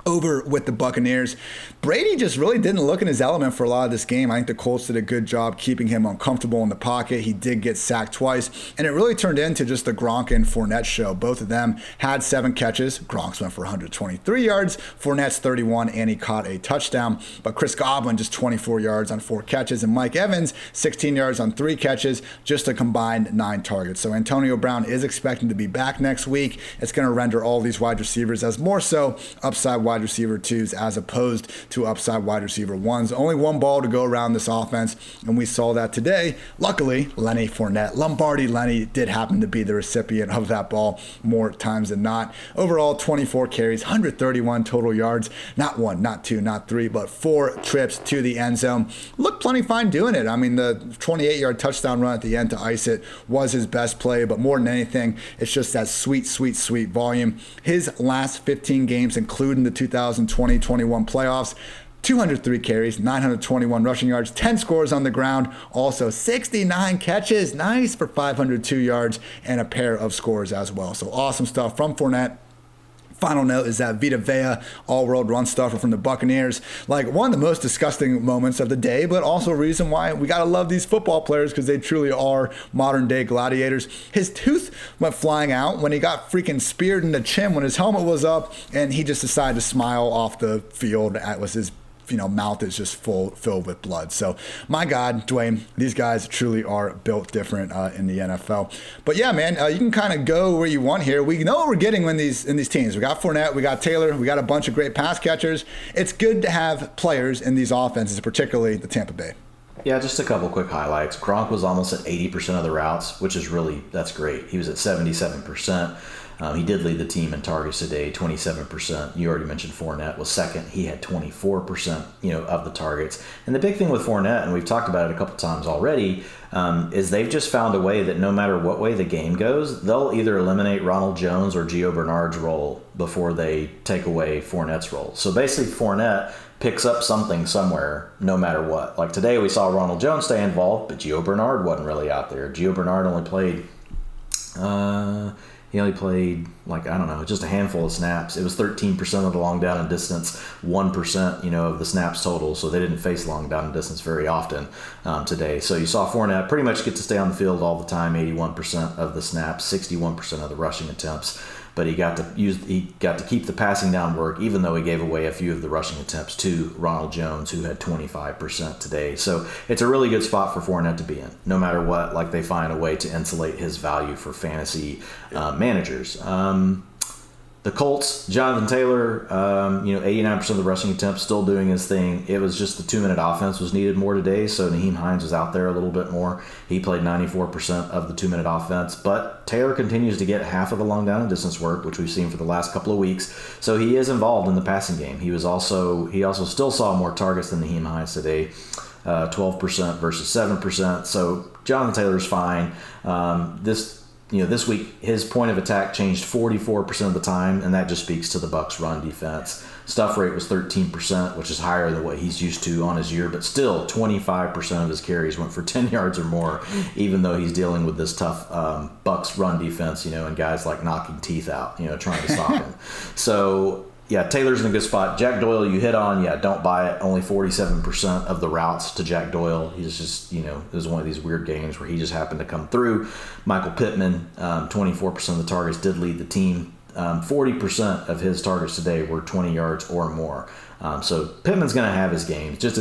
over with the Buccaneers. Brady just really didn't look in his element for a lot of this game. I think the Colts did a good job keeping him uncomfortable in the pocket. He did get sacked twice, and it really turned into just the Gronk and Fournette show. Both of them had 7 catches. Gronk's went for 123 yards, Fournette's 31, and he caught a touchdown. But Chris Godwin just 24 yards on 4 catches, and Mike Evans 16 yards on 3 catches, just a combined 9 targets. So Antonio Brown is expecting to be back next week. It's going to render all these wide receivers as more so upside wide receiver 2s as opposed to upside wide receiver 1s. Only one ball to go around this offense, and we saw that today. Luckily, Lenny Fournette, Lombardi Lenny, did happen to be the recipient of that ball more times than not. Overall, 24 carries, 131 total yards. Not 1, not 2, not 3, but 4 trips to the end zone. Looked plenty fine doing it. I mean, the 28-yard touchdown run at the end to ice it was his best play, but more than anything, it's just that sweet, sweet, sweet volume. His last 15 games, including the 2020-21 playoffs, 203 carries, 921 rushing yards, 10 scores on the ground, also 69 catches, nice for 502 yards, and a pair of scores as well. So awesome stuff from Fournette. Final note is that Vita Vea, all-world run stuffer from the Buccaneers, like one of the most disgusting moments of the day, but also a reason why we got to love these football players because they truly are modern-day gladiators. His tooth went flying out when he got freaking speared in the chin when his helmet was up, and he just decided to smile off the field. That was his mouth is just filled with blood. So, my God, Dwayne, these guys truly are built different in the NFL. But yeah, man, you can kind of go where you want here. We know what we're getting in these teams. We got Fournette, we got Taylor, we got a bunch of great pass catchers. It's good to have players in these offenses, particularly the Tampa Bay. Yeah, just a couple quick highlights. Gronk was almost at 80% of the routes, which is that's great. He was at 77%. He did lead the team in targets today, 27%. You already mentioned Fournette was second. He had 24%, of the targets. And the big thing with Fournette, and we've talked about it a couple times already, is they've just found a way that no matter what way the game goes, they'll either eliminate Ronald Jones or Gio Bernard's role before they take away Fournette's role. So basically, Fournette picks up something somewhere, no matter what. Like today, we saw Ronald Jones stay involved, but Gio Bernard wasn't really out there. Gio Bernard only played, just a handful of snaps. It was 13% of the long down and distance, 1%, of the snaps total. So they didn't face long down and distance very often today. So you saw Fournette pretty much get to stay on the field all the time, 81% of the snaps, 61% of the rushing attempts. But he got to keep the passing down work, even though he gave away a few of the rushing attempts to Ronald Jones, who had 25% today. So it's a really good spot for Fournette to be in, no matter what. Like they find a way to insulate his value for fantasy managers. The Colts, Jonathan Taylor, 89% of the rushing attempts, still doing his thing. It was just the 2-minute offense was needed more today, so Nyheim Hines was out there a little bit more. He played 94% of the 2-minute offense, but Taylor continues to get half of the long down and distance work, which we've seen for the last couple of weeks. So he is involved in the passing game. He also still saw more targets than Nyheim Hines today, 12% versus 7%. So Jonathan Taylor's fine. This week, his point of attack changed 44% of the time, and that just speaks to the Bucs' run defense. Stuff rate was 13%, which is higher than what he's used to on his year, but still 25% of his carries went for 10 yards or more, even though he's dealing with this tough Bucs run defense, and guys like knocking teeth out, trying to stop him. So, yeah, Taylor's in a good spot. Jack Doyle, you hit on. Yeah, don't buy it. Only 47% of the routes to Jack Doyle. He's just, it was one of these weird games where he just happened to come through. Michael Pittman, 24% of the targets did lead the team. 40% of his targets today were 20 yards or more. So Pittman's going to have his games. Just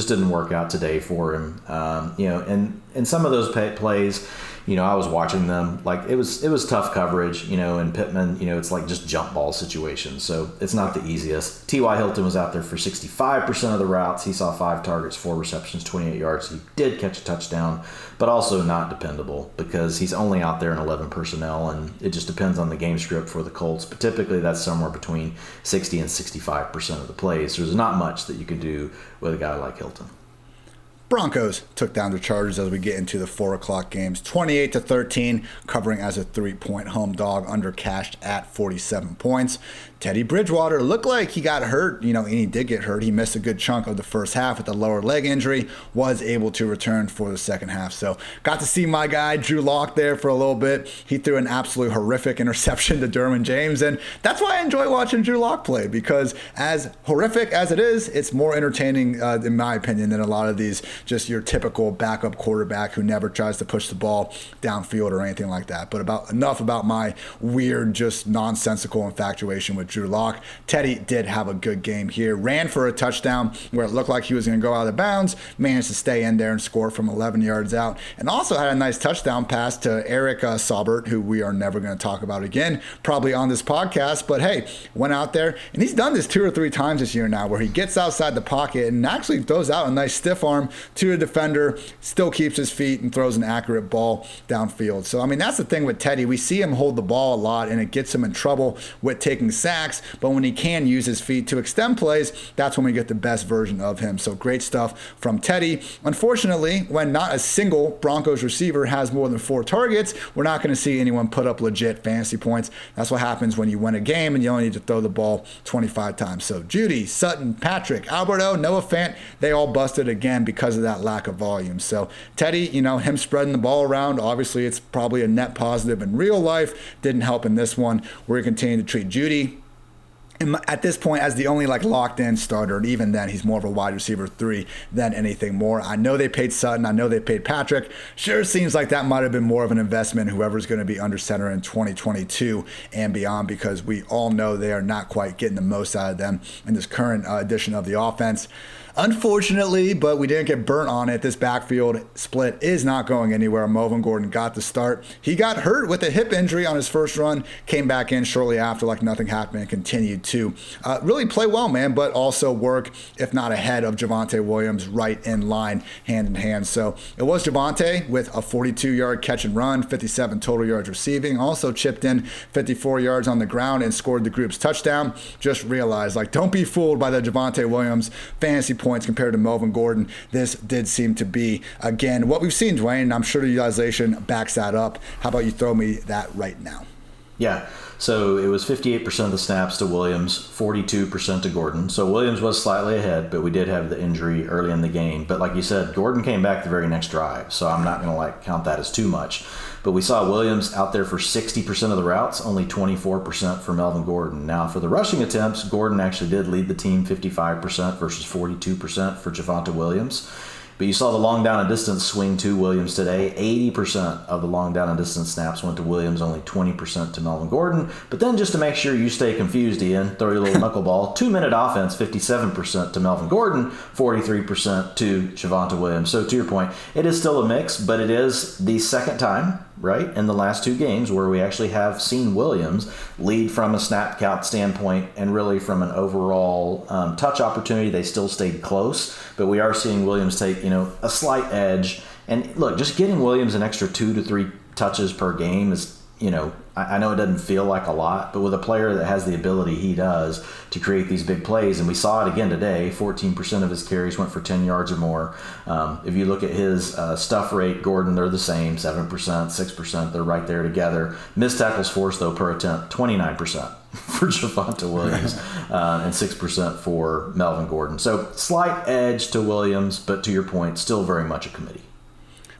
didn't work out today for him. And some of those plays, I was watching them, like it was tough coverage, and Pittman, it's like just jump ball situations. So it's not the easiest. T.Y. Hilton was out there for 65% of the routes. He saw 5 targets, 4 receptions, 28 yards. He did catch a touchdown, but also not dependable because he's only out there in 11 personnel, and it just depends on the game script for the Colts. But typically that's somewhere between 60 and 65% of the plays. There's not much that you can do with a guy like Hilton. Broncos took down the Chargers as we get into the 4 o'clock games, 28-13, covering as a 3-point home dog, under cashed at 47 points. Teddy Bridgewater looked like he got hurt, and he did get hurt. He missed a good chunk of the first half with a lower leg injury, was able to return for the second half. So got to see my guy Drew Lock there for a little bit. He threw an absolute horrific interception to Derwin James, and that's why I enjoy watching Drew Lock play, because as horrific as it is, it's more entertaining, in my opinion, than a lot of these just your typical backup quarterback who never tries to push the ball downfield or anything like that. But enough about my weird, just nonsensical infatuation with Drew Lock. Teddy did have a good game here. Ran for a touchdown where it looked like he was going to go out of bounds. Managed to stay in there and score from 11 yards out. And also had a nice touchdown pass to Eric Saubert, who we are never going to talk about again, probably on this podcast. But hey, went out there, and he's done this 2 or 3 times this year now, where he gets outside the pocket and actually throws out a nice stiff arm to a defender, still keeps his feet, and throws an accurate ball downfield. So, I mean, that's the thing with Teddy. We see him hold the ball a lot, and it gets him in trouble with taking sacks. But when he can use his feet to extend plays, that's when we get the best version of him. So great stuff from Teddy. Unfortunately, when not a single Broncos receiver has more than 4 targets, we're not going to see anyone put up legit fantasy points. That's what happens when you win a game and you only need to throw the ball 25 times. So Judy, Sutton, Patrick, Alberto, Noah Fant, they all busted again because of that lack of volume. So Teddy, him spreading the ball around, obviously it's probably a net positive in real life. Didn't help in this one. We're going to continue to treat Judy at this point as the only locked in starter, and even then he's more of a wide receiver 3 than anything more. I know they paid Sutton, I know they paid Patrick. Sure seems like that might have been more of an investment, whoever's going to be under center in 2022 and beyond, because we all know they are not quite getting the most out of them in this current edition of the offense. Unfortunately, but we didn't get burnt on it. This backfield split is not going anywhere. Melvin Gordon got the start. He got hurt with a hip injury on his first run, came back in shortly after like nothing happened, and continued to really play well, man, but also work, if not ahead of Javonte Williams, right in line, hand in hand. So it was Javonte with a 42-yard catch and run, 57 total yards receiving, also chipped in 54 yards on the ground and scored the group's touchdown. Just realized, don't be fooled by the Javonte Williams fantasy points compared to Melvin Gordon. This did seem to be, again, what we've seen, Dwayne, and I'm sure the utilization backs that up. How about you throw me that right now? Yeah, so it was 58% of the snaps to Williams, 42% to Gordon. So Williams was slightly ahead, but we did have the injury early in the game. But like you said, Gordon came back the very next drive, so I'm not going to count that as too much. But we saw Williams out there for 60% of the routes, only 24% for Melvin Gordon. Now, for the rushing attempts, Gordon actually did lead the team 55% versus 42% for Javonte Williams. But you saw the long down and distance swing to Williams today. 80% of the long down and distance snaps went to Williams, only 20% to Melvin Gordon. But then just to make sure you stay confused, Ian, throw your little knuckleball. 2-minute offense, 57% to Melvin Gordon, 43% to Javonte Williams. So to your point, it is still a mix, but it is the second time, right, in the last 2 games where we actually have seen Williams lead from a snap count standpoint, and really from an overall touch opportunity. They still stayed close, but we are seeing Williams take, a slight edge. And look, just getting Williams an extra 2 to 3 touches per game is, I know it doesn't feel like a lot, but with a player that has the ability he does to create these big plays, and we saw it again today, 14% of his carries went for 10 yards or more. If you look at his stuff rate, Gordon, they're the same, 7%, 6%, they're right there together. Missed tackles forced, though, per attempt, 29% for Javonte Williams and 6% for Melvin Gordon. So slight edge to Williams, but to your point, still very much a committee.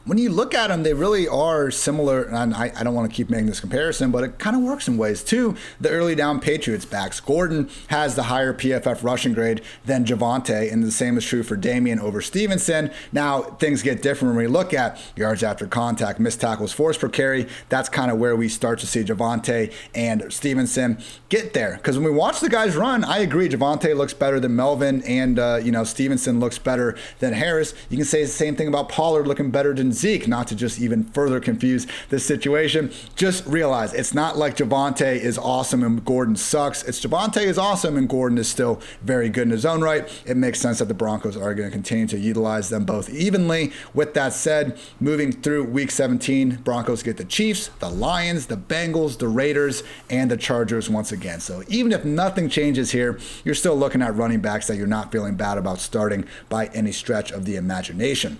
When you look at them, they really are similar, and I don't want to keep making this comparison, but it kind of works in ways too. The early down Patriots backs. Gordon has the higher PFF rushing grade than Javonte, and the same is true for Damian over Stevenson. Now, things get different when we look at yards after contact, missed tackles forced per carry. That's kind of where we start to see Javonte and Stevenson get there. Because when we watch the guys run, I agree, Javonte looks better than Melvin, and Stevenson looks better than Harris. You can say the same thing about Pollard looking better than Zeke, not to just even further confuse this situation. Just realize it's not like Javonte is awesome and Gordon sucks. It's Javonte is awesome and Gordon is still very good in his own right. It makes sense that the Broncos are going to continue to utilize them both evenly. With that said, moving through week 17, Broncos get the Chiefs, the Lions, the Bengals, the Raiders, and the Chargers once again. So even if nothing changes here, you're still looking at running backs that you're not feeling bad about starting by any stretch of the imagination.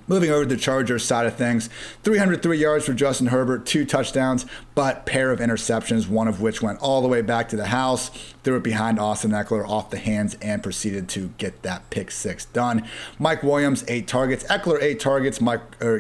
Moving over to the Chargers side of things, 303 yards for Justin Herbert, 2 touchdowns, but pair of interceptions, one of which went all the way back to the house, threw it behind Austin Eckler off the hands and proceeded to get that pick 6 done. Mike Williams, 8 targets. Eckler, 8 targets.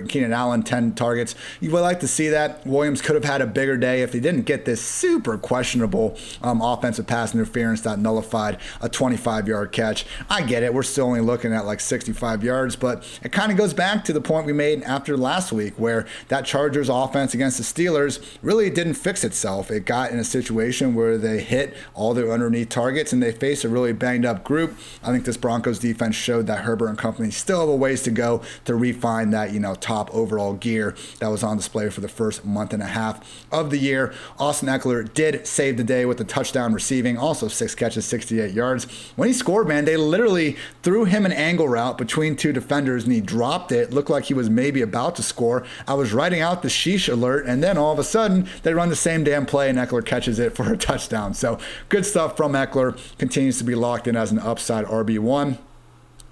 Keenan Allen, 10 targets. You would like to see that. Williams could have had a bigger day if he didn't get this super questionable offensive pass interference that nullified a 25-yard catch. I get it. We're still only looking at like 65 yards, but it kind of goes back to the point we made after last week where that Chargers offense against the Steelers really didn't fix itself. It got in a situation where they hit all their underneath targets and they faced a really banged up group. I think this Broncos defense showed that Herbert and company still have a ways to go to refine that, top overall gear that was on display for the first month and a half of the year. Austin Eckler did save the day with a touchdown receiving, also 6 catches, 68 yards. When he scored, man, they literally threw him an angle route between 2 defenders and he dropped it. Looked like he was maybe about to score. I was writing out the sheesh alert, and then all of a sudden they run the same damn play and Eckler catches it for a touchdown. So good stuff from Eckler. Continues to be locked in as an upside RB1.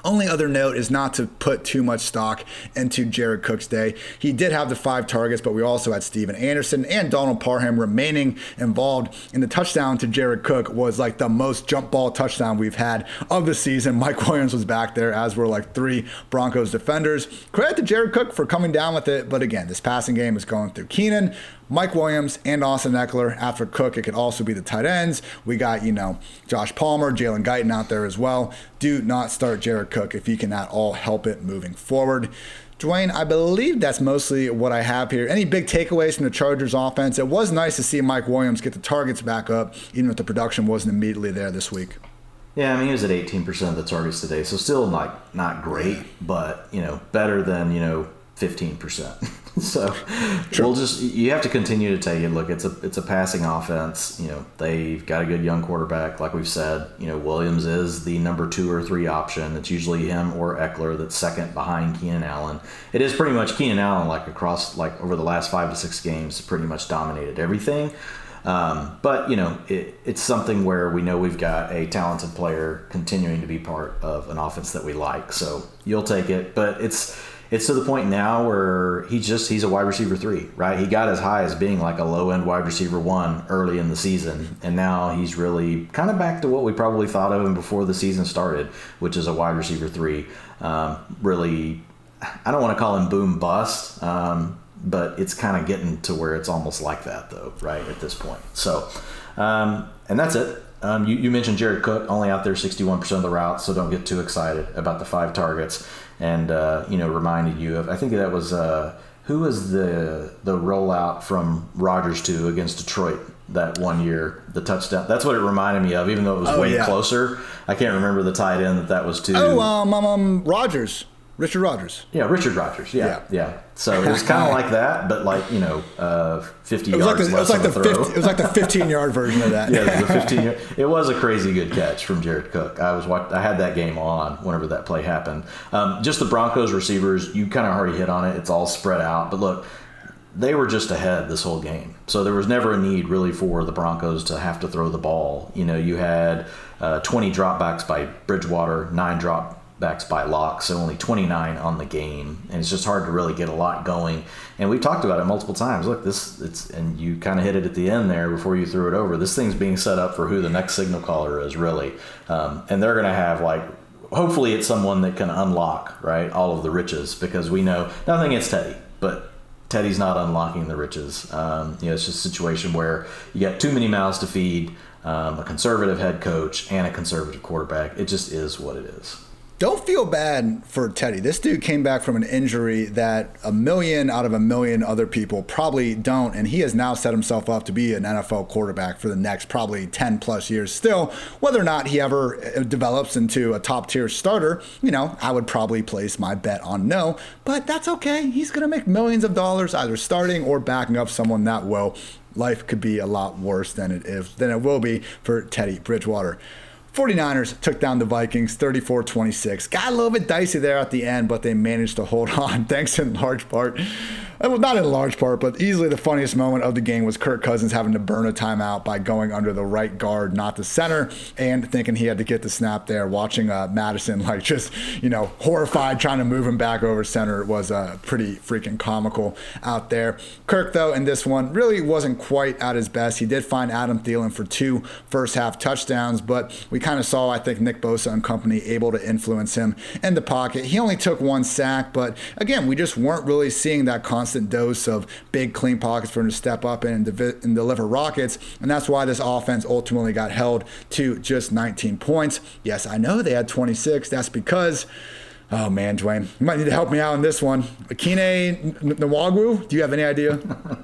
Only other note is not to put too much stock into Jared Cook's day. He did have the 5 targets, but we also had Steven Anderson and Donald Parham remaining involved. And the touchdown to Jared Cook was like the most jump ball touchdown we've had of the season. Mike Williams was back there, as were like 3 Broncos defenders. Credit to Jared Cook for coming down with it. But again, this passing game is going through Keenan, Mike Williams, and Austin Eckler. After Cook, it could also be the tight ends. We got, Josh Palmer, Jalen Guyton out there as well. Do not start Jared Cook if you can at all help it moving forward. Dwayne, I believe that's mostly what I have here. Any big takeaways from the Chargers offense? It was nice to see Mike Williams get the targets back up, even if the production wasn't immediately there this week. Yeah, I mean, he was at 18% of the targets today, so still not great, but, better than, 15%. So True. you have to continue to take it. Look, it's a passing offense. They've got a good young quarterback, like we've said. Williams is the number 2 or 3 option. It's usually him or Eckler that's second behind Keenan Allen. It is pretty much Keenan Allen, over the last 5 to 6 games, pretty much dominated everything. But it's something where we know we've got a talented player continuing to be part of an offense that we like. So you'll take it, but it's to the point now where he's a wide receiver 3, right? He got as high as being like a low-end wide receiver 1 early in the season, and now he's really kind of back to what we probably thought of him before the season started, which is a wide receiver 3. Really, I don't want to call him boom bust, but it's kind of getting to where it's almost like that, though, right, at this point. So, and that's it. You mentioned Jared Cook, only out there 61% of the routes, so don't get too excited about the 5 targets. And, reminded you of, I think that was, who was the rollout from Rodgers to against Detroit that one year, the touchdown? That's what it reminded me of, even though it was way closer. I can't remember the tight end that was to. Rodgers. Richard Rodgers. Yeah, Richard Rodgers. Yeah. So it was kind of like that, but 50 yards less of a throw. It was like the 15-yard version of that. Yeah, it was a 15-yard. It was a crazy good catch from Jared Cook. I had that game on whenever that play happened. Just the Broncos receivers, you kind of already hit on it. It's all spread out. But look, they were just ahead this whole game. So there was never a need really for the Broncos to have to throw the ball. You had 20 dropbacks by Bridgewater, 9 dropbacks by Locke, so only 29 on the game, and it's just hard to really get a lot going. And we've talked about it multiple times. Look, and you kind of hit it at the end there before you threw it over. This thing's being set up for who the next signal caller is, really, and they're going to have hopefully it's someone that can unlock all of the riches, because we know nothing against Teddy, but Teddy's not unlocking the riches. It's just a situation where you got too many mouths to feed, a conservative head coach and a conservative quarterback. It just is what it is. Don't feel bad for Teddy. This dude came back from an injury that 1 million out of 1 million other people probably don't, and he has now set himself up to be an NFL quarterback for the next probably 10 plus years still. Whether or not he ever develops into a top tier starter, I would probably place my bet on no, but that's okay. He's going to make millions of dollars either starting or backing up someone that well. Life could be a lot worse than it will be for Teddy Bridgewater. 49ers took down the Vikings 34-26. Got a little bit dicey there at the end, but they managed to hold on, thanks in large part. Well, not in large part, but easily the funniest moment of the game was Kirk Cousins having to burn a timeout by going under the right guard, not the center, and thinking he had to get the snap there. Watching Madison just horrified, trying to move him back over center was pretty freaking comical out there. Kirk, though, in this one really wasn't quite at his best. He did find Adam Thielen for 2 first-half touchdowns, but we kind of saw, I think, Nick Bosa and company able to influence him in the pocket. He only took 1 sack, but again, we just weren't really seeing that constant dose of big, clean pockets for him to step up and deliver rockets, and that's why this offense ultimately got held to just 19 points. Yes, I know they had 26. That's because, oh man, Dwayne, you might need to help me out on this one. Akine Nwagwu, do you have any idea?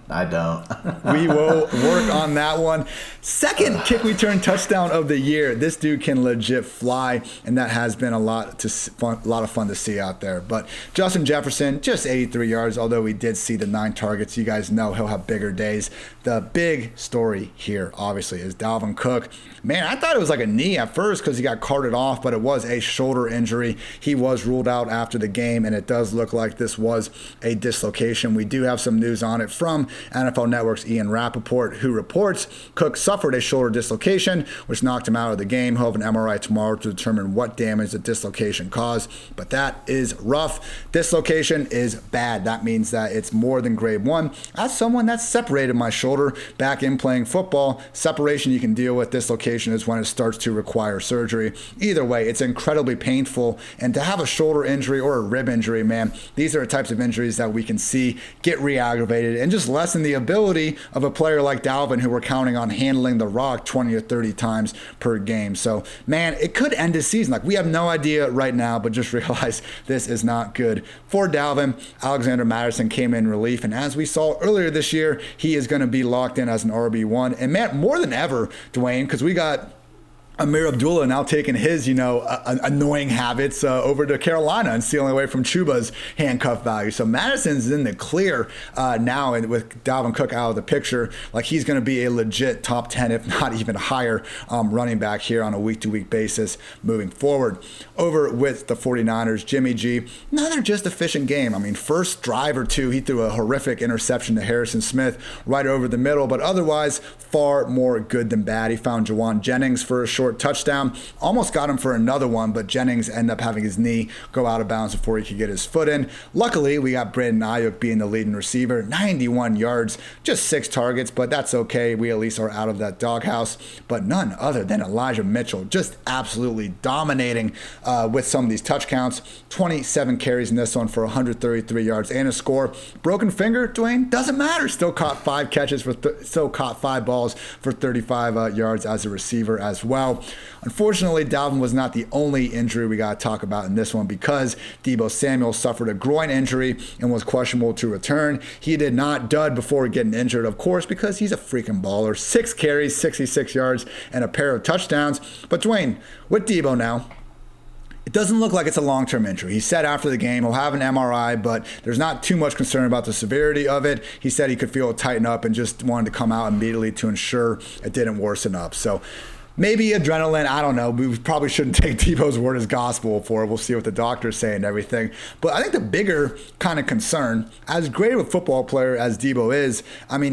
I don't. We will work on that one. Second kick return touchdown of the year. This dude can legit fly, and that has been a lot of fun to see out there. But Justin Jefferson, just 83 yards, although we did see the 9 targets. You guys know he'll have bigger days. The big story here, obviously, is Dalvin Cook. Man, I thought it was like a knee at first because he got carted off, but it was a shoulder injury. He was ruled out after the game, and it does look like this was a dislocation. We do have some news on it from NFL Network's Ian Rapoport, who reports Cook suffered a shoulder dislocation, which knocked him out of the game. He'll have an MRI tomorrow to determine what damage the dislocation caused, but that is rough. Dislocation is bad. That means that it's more than grade 1. As someone that's separated my shoulder back in playing football, separation you can deal with. Dislocation is when it starts to require surgery. Either way, it's incredibly painful, and to have a shoulder injury or a rib injury, man, these are the types of injuries that we can see get re-aggravated and just lessen the ability of a player like Dalvin, who we're counting on handling the rock 20 or 30 times per game. So, man, it could end his season. We have no idea right now, but just realize this is not good for Dalvin. Alexander Mattison came in relief, and as we saw earlier this year, he is going to be locked in as an RB1. And, man, more than ever, Dwayne, because we got Amir Abdullah now taking his, annoying habits over to Carolina and stealing away from Chuba's handcuff value. So Madison's in the clear now, and with Dalvin Cook out of the picture, he's going to be a legit top 10, if not even higher, running back here on a week-to-week basis moving forward. Over with the 49ers, Jimmy G, another just efficient game. First drive or two, he threw a horrific interception to Harrison Smith right over the middle, but otherwise far more good than bad. He found Jawan Jennings for a short touchdown, almost got him for another one, but Jennings ended up having his knee go out of bounds before he could get his foot in. Luckily, we got Brandon Ayuk being the leading receiver, 91 yards, just 6 targets, but that's okay. We at least are out of that doghouse. But none other than Elijah Mitchell, just absolutely dominating with some of these touch counts. 27 carries in this one for 133 yards and a score. Broken finger, Dwayne, doesn't matter. Still caught 5 catches for still caught 5 balls for 35 yards as a receiver as well. Unfortunately, Dalvin was not the only injury we got to talk about in this one, because Deebo Samuel suffered a groin injury and was questionable to return. He did not dud before getting injured, of course, because he's a freaking baller. 6 carries, 66 yards, and a pair of touchdowns. But Dwayne, with Deebo now, it doesn't look like it's a long-term injury. He said after the game he'll have an MRI, but there's not too much concern about the severity of it. He said he could feel it tighten up and just wanted to come out immediately to ensure it didn't worsen up. So maybe adrenaline, I don't know. We probably shouldn't take Deebo's word as gospel for it. We'll see what the doctors say and everything. But I think the bigger kind of concern, as great of a football player as Deebo is,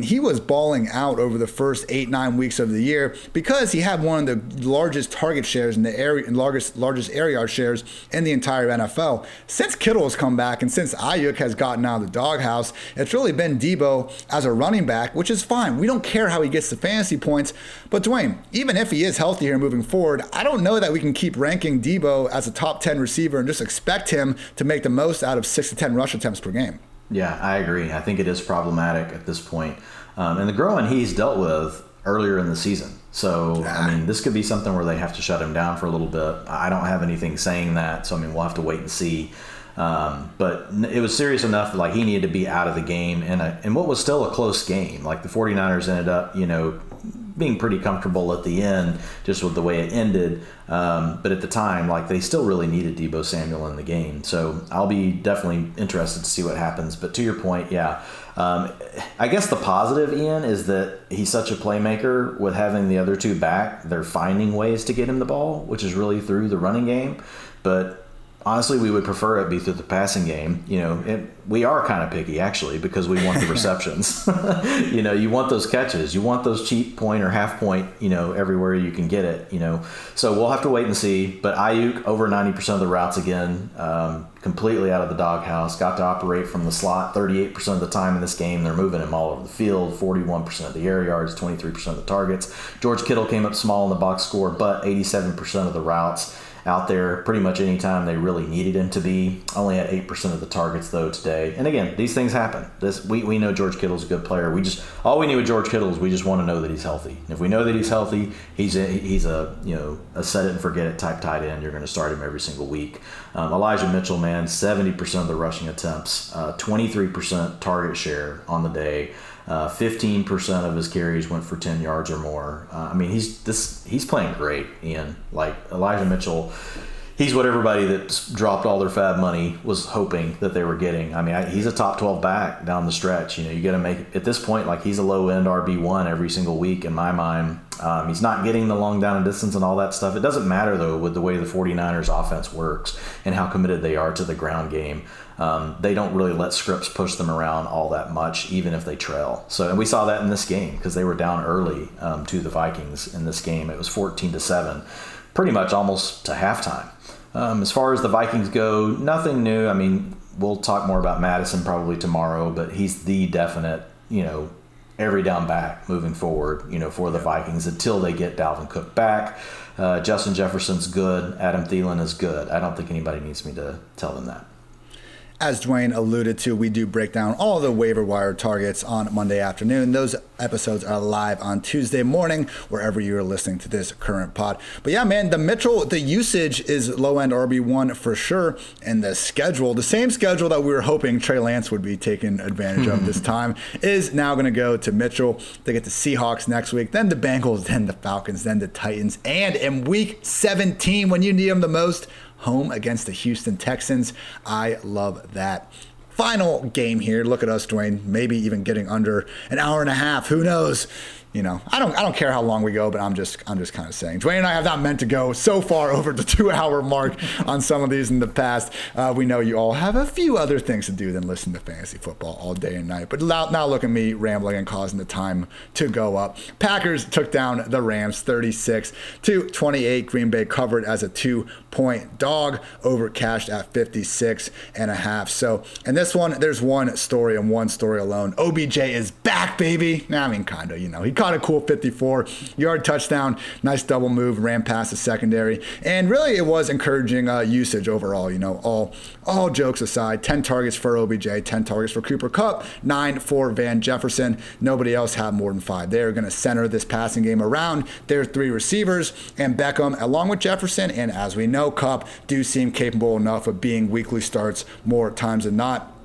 he was balling out over the first 8-9 weeks of the year because he had one of the largest target shares in the area, and largest air yard shares in the entire NFL. Since Kittle has come back and since Ayuk has gotten out of the doghouse, it's really been Deebo as a running back, which is fine. We don't care how he gets the fantasy points. But Dwayne, even if he is healthy here moving forward, I don't know that we can keep ranking Deebo as a top 10 receiver and just expect him to make the most out of 6 to 10 rush attempts per game. Yeah, I agree. I think it is problematic at this point. And the groin he's dealt with earlier in the season. So, this could be something where they have to shut him down for a little bit. I don't have anything saying that, so we'll have to wait and see. But it was serious enough that he needed to be out of the game in what was still a close game. The 49ers ended up, being pretty comfortable at the end just with the way it ended. But at the time, like, they still really needed Deebo Samuel in the game. So I'll be definitely interested to see what happens. But to your point, yeah, I guess the positive, Ian, is that he's such a playmaker. With having the other two back, they're finding ways to get him the ball, which is really through the running game. But honestly, we would prefer it be through the passing game. We are kind of picky, actually, because we want the receptions. You want those catches. You want those cheap point or half point, everywhere you can get it, So we'll have to wait and see. But Ayuk, over 90% of the routes again, completely out of the doghouse. Got to operate from the slot 38% of the time in this game. They're moving him all over the field, 41% of the air yards, 23% of the targets. George Kittle came up small in the box score, but 87% of the routes out there pretty much any time they really needed him to be. Only had 8% of the targets, though, today. And again, these things happen. We know George Kittle's a good player. All we need with George Kittle is we just want to know that he's healthy. And if we know that he's healthy, he's a set it and forget it type tight end. You're going to start him every single week. Elijah Mitchell, man, 70% of the rushing attempts, 23% target share on the day. 15% of his carries went for 10 yards or more. He's playing great, Ian. Like, Elijah Mitchell, he's what everybody that dropped all their fab money was hoping that they were getting. He's a top 12 back down the stretch. You got to make, at this point, like, he's a low-end RB1 every single week in my mind. He's not getting the long down and distance and all that stuff. It doesn't matter, though, with the way the 49ers offense works and how committed they are to the ground game. They don't really let scripts push them around all that much, even if they trail. And we saw that in this game because they were down early to the Vikings in this game. It was 14-7, pretty much almost to halftime. As far as the Vikings go, nothing new. We'll talk more about Madison probably tomorrow, but he's the definite, every down back moving forward, for the Vikings until they get Dalvin Cook back. Justin Jefferson's good. Adam Thielen is good. I don't think anybody needs me to tell them that. As Dwain alluded to, we do break down all the waiver wire targets on Monday afternoon. Those episodes are live on Tuesday morning, wherever you're listening to this current pod. But yeah, man, the usage is low-end RB1 for sure. And the schedule, the same schedule that we were hoping Trey Lance would be taking advantage of this time, is now going to go to Mitchell. They get the Seahawks next week, then the Bengals, then the Falcons, then the Titans. And in week 17, when you need them the most, home against the Houston Texans. I love that. Final game here. Look at us, Dwain. Maybe even getting under an hour and a half. Who knows? I don't care how long we go, but I'm just kind of saying. Dwain and I have not meant to go so far over the 2-hour mark on some of these in the past. We know you all have a few other things to do than listen to fantasy football all day and night. But now look at me rambling and causing the time to go up. Packers took down the Rams 36-28. Green Bay covered as a 2-point dog, over cashed at 56.5. So in this one, there's one story and one story alone. OBJ is back, baby. Kind of, he caught a cool 54-yard touchdown, nice double move, ran past the secondary, and really it was encouraging usage overall. All jokes aside, 10 targets for OBJ, 10 targets for Cooper Kupp, 9 for Van Jefferson. Nobody else had more than 5. They're going to center this passing game around their 3 receivers, and Beckham, along with Jefferson, and as we know, Kupp do seem capable enough of being weekly starts more times than not.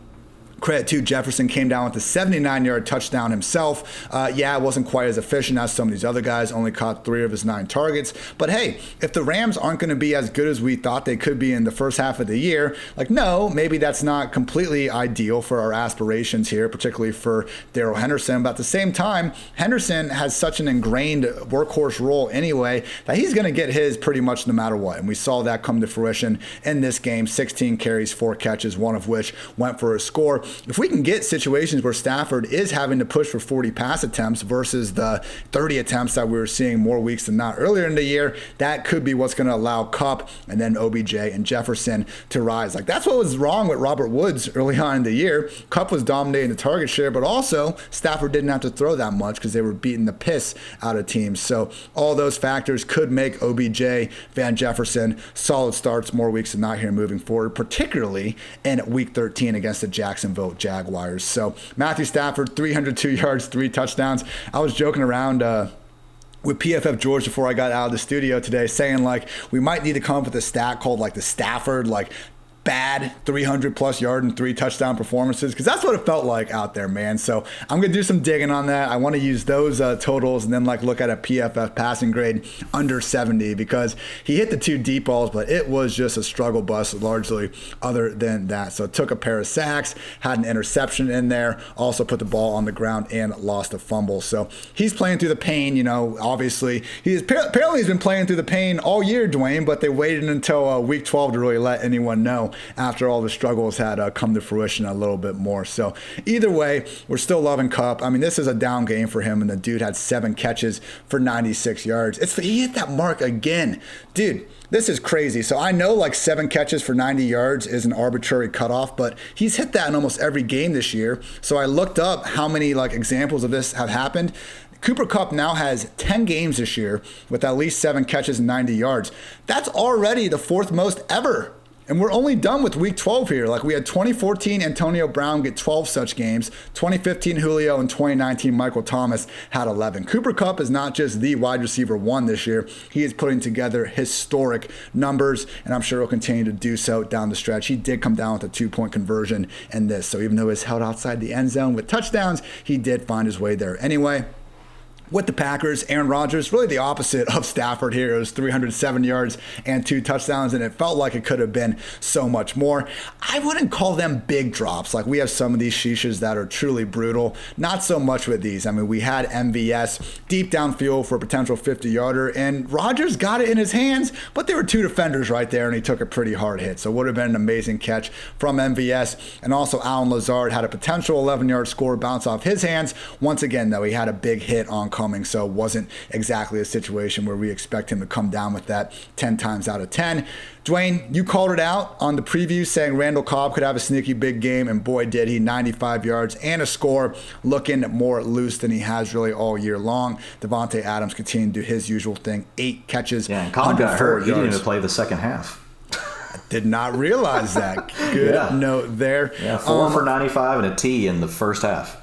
Credit to Jefferson, came down with a 79-yard touchdown himself. It wasn't quite as efficient as some of these other guys, only caught 3 of his 9 targets. But hey, if the Rams aren't going to be as good as we thought they could be in the first half of the year, maybe that's not completely ideal for our aspirations here, particularly for Darrell Henderson. But at the same time, Henderson has such an ingrained workhorse role anyway that he's going to get his pretty much no matter what. And we saw that come to fruition in this game. 16 carries, 4 catches, one of which went for a score. If we can get situations where Stafford is having to push for 40 pass attempts versus the 30 attempts that we were seeing more weeks than not earlier in the year, that could be what's going to allow Kupp and then OBJ and Jefferson to rise. That's what was wrong with Robert Woods early on in the year. Kupp was dominating the target share, but also Stafford didn't have to throw that much because they were beating the piss out of teams. So all those factors could make OBJ, Van Jefferson solid starts more weeks than not here moving forward, particularly in week 13 against the Jacksonville Jaguars. So Matthew Stafford, 302 yards, 3 touchdowns. I was joking around with PFF George before I got out of the studio today, saying we might need to come up with a stat called the Stafford bad 300-plus yard and 3 touchdown performances? Because that's what it felt like out there, man. So I'm going to do some digging on that. I want to use those totals and then look at a PFF passing grade under 70 because he hit the 2 deep balls, but it was just a struggle bus largely other than that. So took a pair of sacks, had an interception in there, also put the ball on the ground and lost a fumble. So he's playing through the pain, obviously. Apparently he's been playing through the pain all year, Dwayne, but they waited until week 12 to really let anyone know after all the struggles had come to fruition a little bit more. So either way, we're still loving Kupp. I mean, this is a down game for him, and the dude had 7 catches for 96 yards. He hit that mark again. Dude, this is crazy. So I know 7 catches for 90 yards is an arbitrary cutoff, but he's hit that in almost every game this year. So I looked up how many examples of this have happened. Cooper Kupp now has 10 games this year with at least 7 catches and 90 yards. That's already the 4th most ever. And we're only done with week 12 here. We had 2014 Antonio Brown get 12 such games, 2015 Julio, and 2019 Michael Thomas had 11. Cooper Kupp is not just the wide receiver 1 this year. He is putting together historic numbers, and I'm sure he'll continue to do so down the stretch. He did come down with a 2-point conversion in this. So even though he was held outside the end zone with touchdowns, he did find his way there anyway. With the Packers, Aaron Rodgers, really the opposite of Stafford here. It was 307 yards and 2 touchdowns, and it felt like it could have been so much more. I wouldn't call them big drops. We have some of these sheeshes that are truly brutal. Not so much with these. I mean, we had MVS deep downfield for a potential 50-yarder, and Rodgers got it in his hands, but there were 2 defenders right there, and he took a pretty hard hit. So it would have been an amazing catch from MVS. And also, Allen Lazard had a potential 11-yard score bounce off his hands. Once again, though, he had a big hit on coming, so it wasn't exactly a situation where we expect him to come down with that 10 times out of 10. Dwayne, you called it out on the preview saying Randall Cobb could have a sneaky big game, and boy did he. 95 yards and a score, looking more loose than he has really all year long. Devontae Adams continued to do his usual thing, 8 catches, and Cobb got hurt. He didn't even play the second half. Did not realize that. Good note there. Yeah, 4 for 95 and a T in the first half.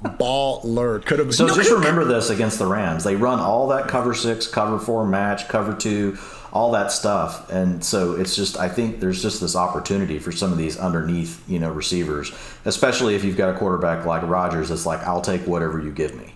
Baller. Could have. So just remember this against the Rams. They run all that cover 6, cover 4 match, cover 2, all that stuff. And so it's just, I think there's just this opportunity for some of these underneath, receivers, especially if you've got a quarterback like Rodgers that's I'll take whatever you give me.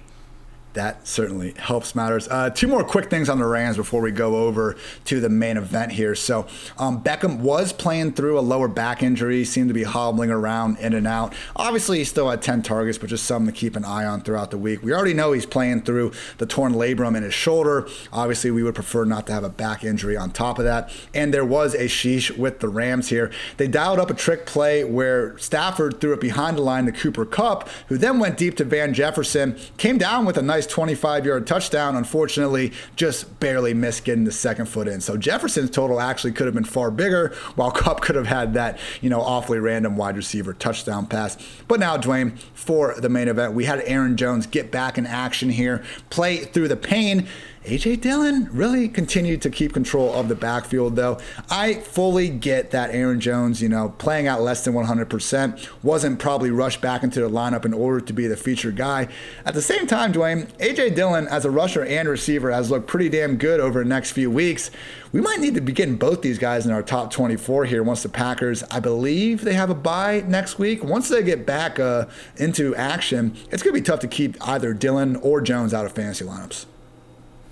That certainly helps matters. 2 more quick things on the Rams before we go over to the main event here. So Beckham was playing through a lower back injury, seemed to be hobbling around in and out. Obviously, he still had 10 targets, but just something to keep an eye on throughout the week. We already know he's playing through the torn labrum in his shoulder. Obviously, we would prefer not to have a back injury on top of that. And there was a sheesh with the Rams here. They dialed up a trick play where Stafford threw it behind the line to Cooper Kupp, who then went deep to Van Jefferson, came down with a nice 25-yard touchdown. Unfortunately, just barely missed getting the second foot in. So Jefferson's total actually could have been far bigger, while Kupp could have had that, awfully random wide receiver touchdown pass. But now, Dwayne, for the main event, we had Aaron Jones get back in action here, play through the pain. A.J. Dillon really continued to keep control of the backfield, though. I fully get that Aaron Jones, playing at less than 100%, wasn't probably rushed back into the lineup in order to be the featured guy. At the same time, Dwayne, A.J. Dillon as a rusher and receiver has looked pretty damn good over the next few weeks. We might need to be getting both these guys in our top 24 here once the Packers, I believe they have a bye next week. Once they get back into action, it's going to be tough to keep either Dillon or Jones out of fantasy lineups.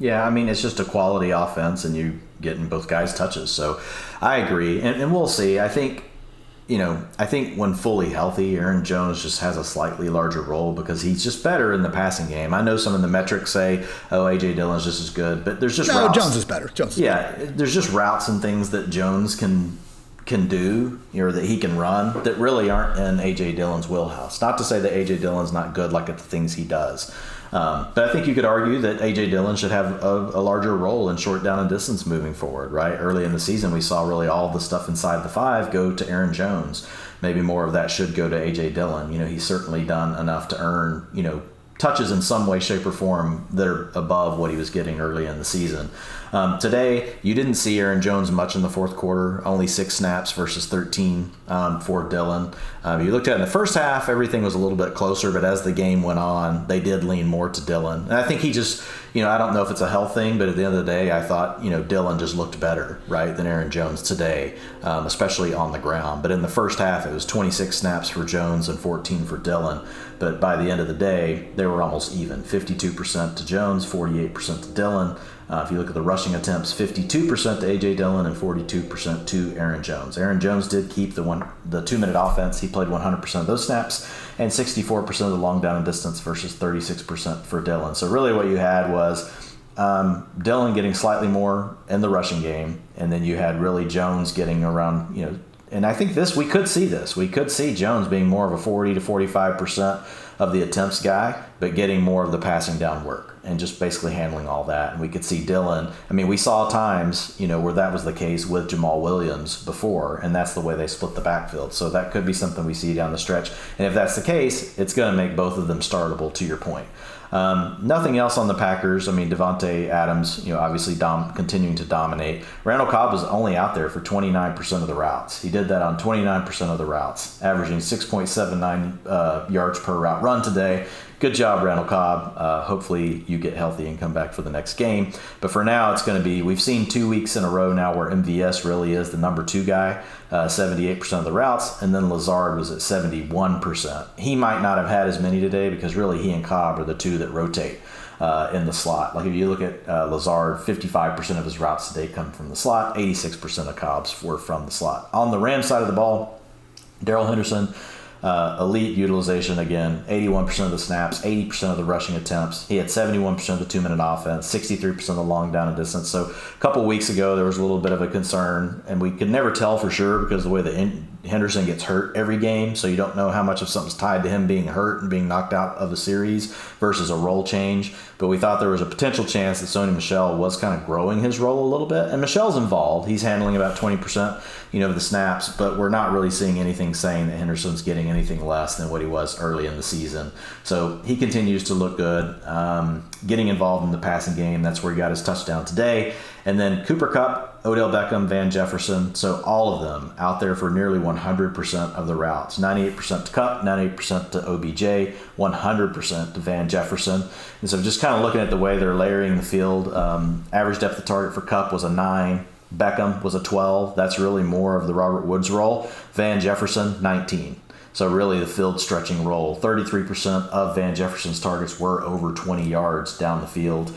Yeah, I mean, it's just a quality offense, and you getting both guys touches. So I agree, and we'll see. I think when fully healthy, Aaron Jones just has a slightly larger role because he's just better in the passing game. I know some of the metrics say, A.J. Dillon's just as good, but there's just routes. Jones is better. There's just routes and things that Jones can do, or that he can run, that really aren't in A.J. Dillon's wheelhouse. Not to say that A.J. Dillon's not good at the things he does. But I think you could argue that A.J. Dillon should have a larger role in short down and distance moving forward, right? Early in the season, we saw really all the stuff inside the 5 go to Aaron Jones. Maybe more of that should go to A.J. Dillon. He's certainly done enough to earn, touches in some way, shape, or form that are above what he was getting early in the season. Today, you didn't see Aaron Jones much in the fourth quarter, only 6 snaps versus 13 for Dillon. You looked at it in the first half, everything was a little bit closer, but as the game went on, they did lean more to Dillon. And I think he just, I don't know if it's a health thing, but at the end of the day, I thought, Dillon just looked better, right, than Aaron Jones today, especially on the ground. But in the first half, it was 26 snaps for Jones and 14 for Dillon. But by the end of the day, they were almost even, 52% to Jones, 48% to Dillon. If you look at the rushing attempts, 52% to A.J. Dillon and 42% to Aaron Jones. Aaron Jones did keep the 2-minute offense. He played 100% of those snaps and 64% of the long down and distance versus 36% for Dillon. So really what you had was Dillon getting slightly more in the rushing game, and then you had really Jones getting around, and I think we could see this. We could see Jones being more of a 40 to 45% of the attempts guy, but getting more of the passing down work and just basically handling all that. And we could see Dillon. We saw times, where that was the case with Jamal Williams before, and that's the way they split the backfield. So that could be something we see down the stretch. And if that's the case, it's going to make both of them startable, to your point. Nothing else on the Packers. Devontae Adams, obviously continuing to dominate. Randall Cobb was only out there for 29% of the routes. He did that on 29% of the routes, averaging 6.79 yards per route run today. Good job, Randall Cobb. Hopefully you get healthy and come back for the next game. But for now, it's going to be, we've seen 2 weeks in a row now where MVS really is the number 2 guy, 78% of the routes, and then Lazard was at 71%. He might not have had as many today because really he and Cobb are the two that rotate in the slot. Like if you look at Lazard, 55% of his routes today come from the slot, 86% of Cobb's were from the slot. On the Rams side of the ball, Darrell Henderson, elite utilization again, 81% of the snaps, 80% of the rushing attempts. He had 71% of the 2-minute offense, 63% of the long down and distance. So a couple of weeks ago, there was a little bit of a concern, and we could never tell for sure because the way that Henderson gets hurt every game, so you don't know how much of something's tied to him being hurt and being knocked out of the series versus a role change. But we thought there was a potential chance that Sony Michel was kind of growing his role a little bit. And Michel's involved. He's handling about 20%, of the snaps, but we're not really seeing anything saying that Henderson's getting anything less than what he was early in the season. So he continues to look good, getting involved in the passing game. That's where he got his touchdown today. And then Cooper Kupp, Odell Beckham, Van Jefferson, so all of them out there for nearly 100% of the routes. 98% to Kupp, 98% to OBJ, 100% to Van Jefferson. And so just kind of looking at the way they're layering the field, average depth of target for Kupp was a 9. Beckham was a 12. That's really more of the Robert Woods role. Van Jefferson, 19. So really the field stretching role. 33% of Van Jefferson's targets were over 20 yards down the field.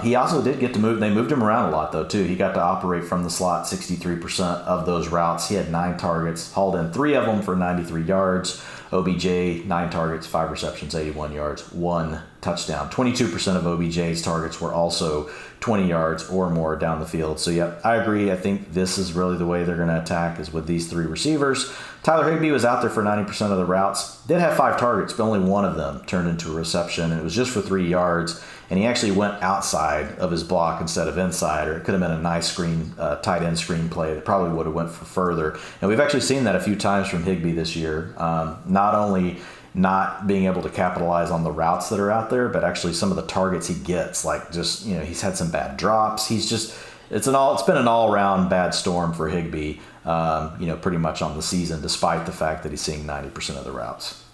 He also did get to move. They moved him around a lot, though, too. He got to operate from the slot 63% of those routes. He had 9 targets, hauled in 3 of them for 93 yards. OBJ, 9 targets, 5 receptions, 81 yards, 1 touchdown. 22% of OBJ's targets were also 20 yards or more down the field. So, yeah, I agree. I think this is really the way they're going to attack is with these 3 receivers. Tyler Higbee was out there for 90% of the routes. Did have 5 targets, but only 1 of them turned into a reception. And it was just for 3 yards. And he actually went outside of his block instead of inside, or it could have been a nice tight end screen play that probably would have went for further. And we've actually seen that a few times from Higbee this year. Not only not being able to capitalize on the routes that are out there, but actually some of the targets he gets, like just, he's had some bad drops. It's been an all-around bad storm for Higbee, pretty much on the season, despite the fact that he's seeing 90% of the routes.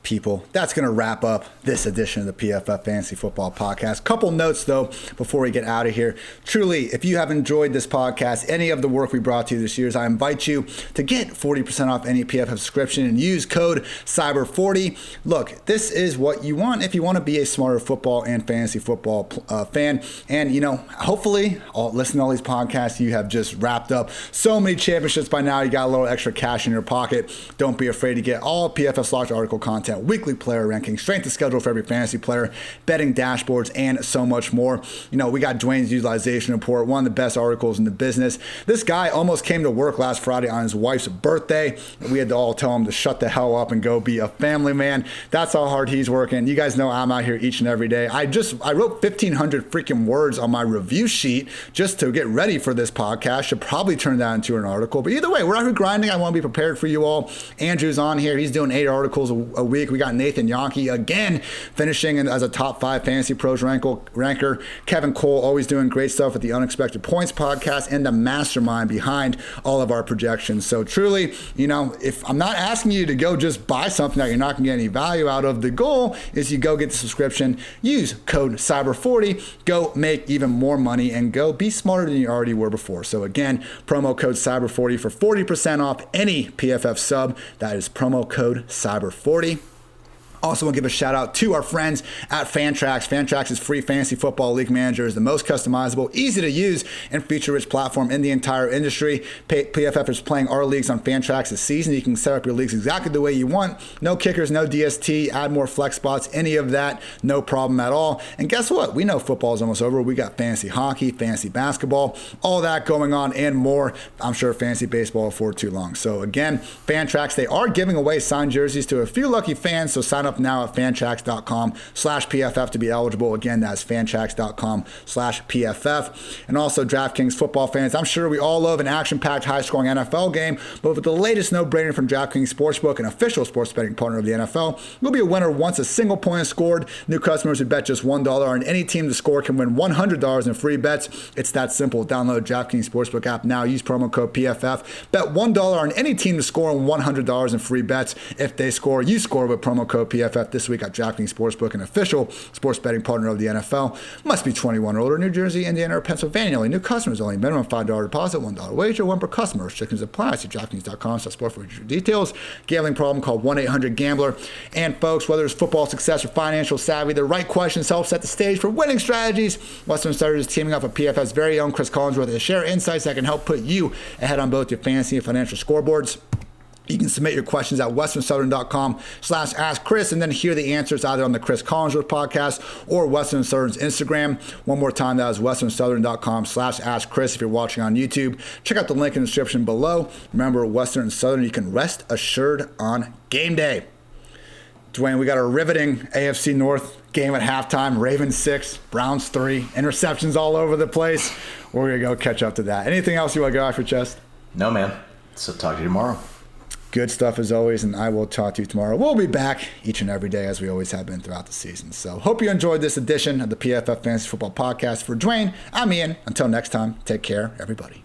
People, that's going to wrap up this edition of the PFF Fantasy Football Podcast. Couple notes, though, before we get out of here. Truly, if you have enjoyed this podcast, any of the work we brought to you this year, I invite you to get 40% off any PFF subscription and use code CYBER40. Look, this is what you want if you want to be a smarter football and fantasy football fan. And, hopefully, listen to all these podcasts, you have just wrapped up so many championships by now. You got a little extra cash in your pocket. Don't be afraid to get all PFF Locked article content, weekly player rankings, strength of schedule for every fantasy player, betting dashboards, and so much more. We got Dwain's utilization report, one of the best articles in the business. This guy almost came to work last Friday on his wife's birthday. We had to all tell him to shut the hell up and go be a family man. That's how hard he's working. You guys know I'm out here each and every day. I wrote 1,500 freaking words on my review sheet just to get ready for this podcast. Should probably turn that into an article. But either way, we're out here grinding. I want to be prepared for you all. Andrew's on here. He's doing 8 articles a week. week. We got Nathan Yonke again finishing as a top 5 Fantasy Pros ranker. Kevin Cole always doing great stuff with the Unexpected Points podcast and the mastermind behind all of our projections. So truly, if I'm not asking you to go just buy something that you're not going to get any value out of, the goal is you go get the subscription, use code CYBER40, go make even more money, and go be smarter than you already were before. So again, promo code CYBER40 for 40% off any PFF sub. That is promo code CYBER40. Also, want to give a shout out to our friends at Fantrax. Fantrax is free fantasy football league manager, is the most customizable, easy to use, and feature-rich platform in the entire industry. PFF is playing our leagues on Fantrax this season. You can set up your leagues exactly the way you want. No kickers, no DST, add more flex spots, any of that, no problem at all. And guess what? We know football is almost over. We got fantasy hockey, fantasy basketball, all that going on and more. I'm sure fantasy baseball for too long. So again, Fantrax, they are giving away signed jerseys to a few lucky fans, so sign up now at fantrax.com/PFF to be eligible. Again, that's fantrax.com/PFF. And also, DraftKings football fans, I'm sure we all love an action-packed, high-scoring NFL game, but with the latest no-brainer from DraftKings Sportsbook, an official sports betting partner of the NFL, you'll be a winner once a single point is scored. New customers who bet just $1 on any team to score can win $100 in free bets. It's that simple. Download DraftKings Sportsbook app now. Use promo code PFF. Bet $1 on any team to score and $100 in free bets. If they score, you score with promo code PFF. This week at DraftKings Sportsbook, an official sports betting partner of the NFL. Must be 21 or older. New Jersey, Indiana, or Pennsylvania. Only new customers only. Minimum $5 deposit, $1 wager, one per customer. Restrictions apply. See DraftKings.com/sport for details. Gambling problem, call 1-800-GAMBLER. And folks, whether it's football success or financial savvy, the right questions help set the stage for winning strategies. Western Insider is teaming up with PFF's very own Chris Collinsworth to share insights that can help put you ahead on both your fantasy and financial scoreboards. You can submit your questions at westernsouthern.com/askchris and then hear the answers either on the Chris Collinsworth podcast or Western Southern's Instagram. One more time, that is westernsouthern.com/askchris if you're watching on YouTube. Check out the link in the description below. Remember, Western Southern, you can rest assured on game day. Dwayne, we got a riveting AFC North game at halftime. Ravens 6, Browns 3, interceptions all over the place. We're going to go catch up to that. Anything else you want to go off your chest? No, man. So talk to you tomorrow. Good stuff as always, and I will talk to you tomorrow. We'll be back each and every day as we always have been throughout the season. So hope you enjoyed this edition of the PFF Fantasy Football Podcast. For Dwayne, I'm Ian. Until next time, take care, everybody.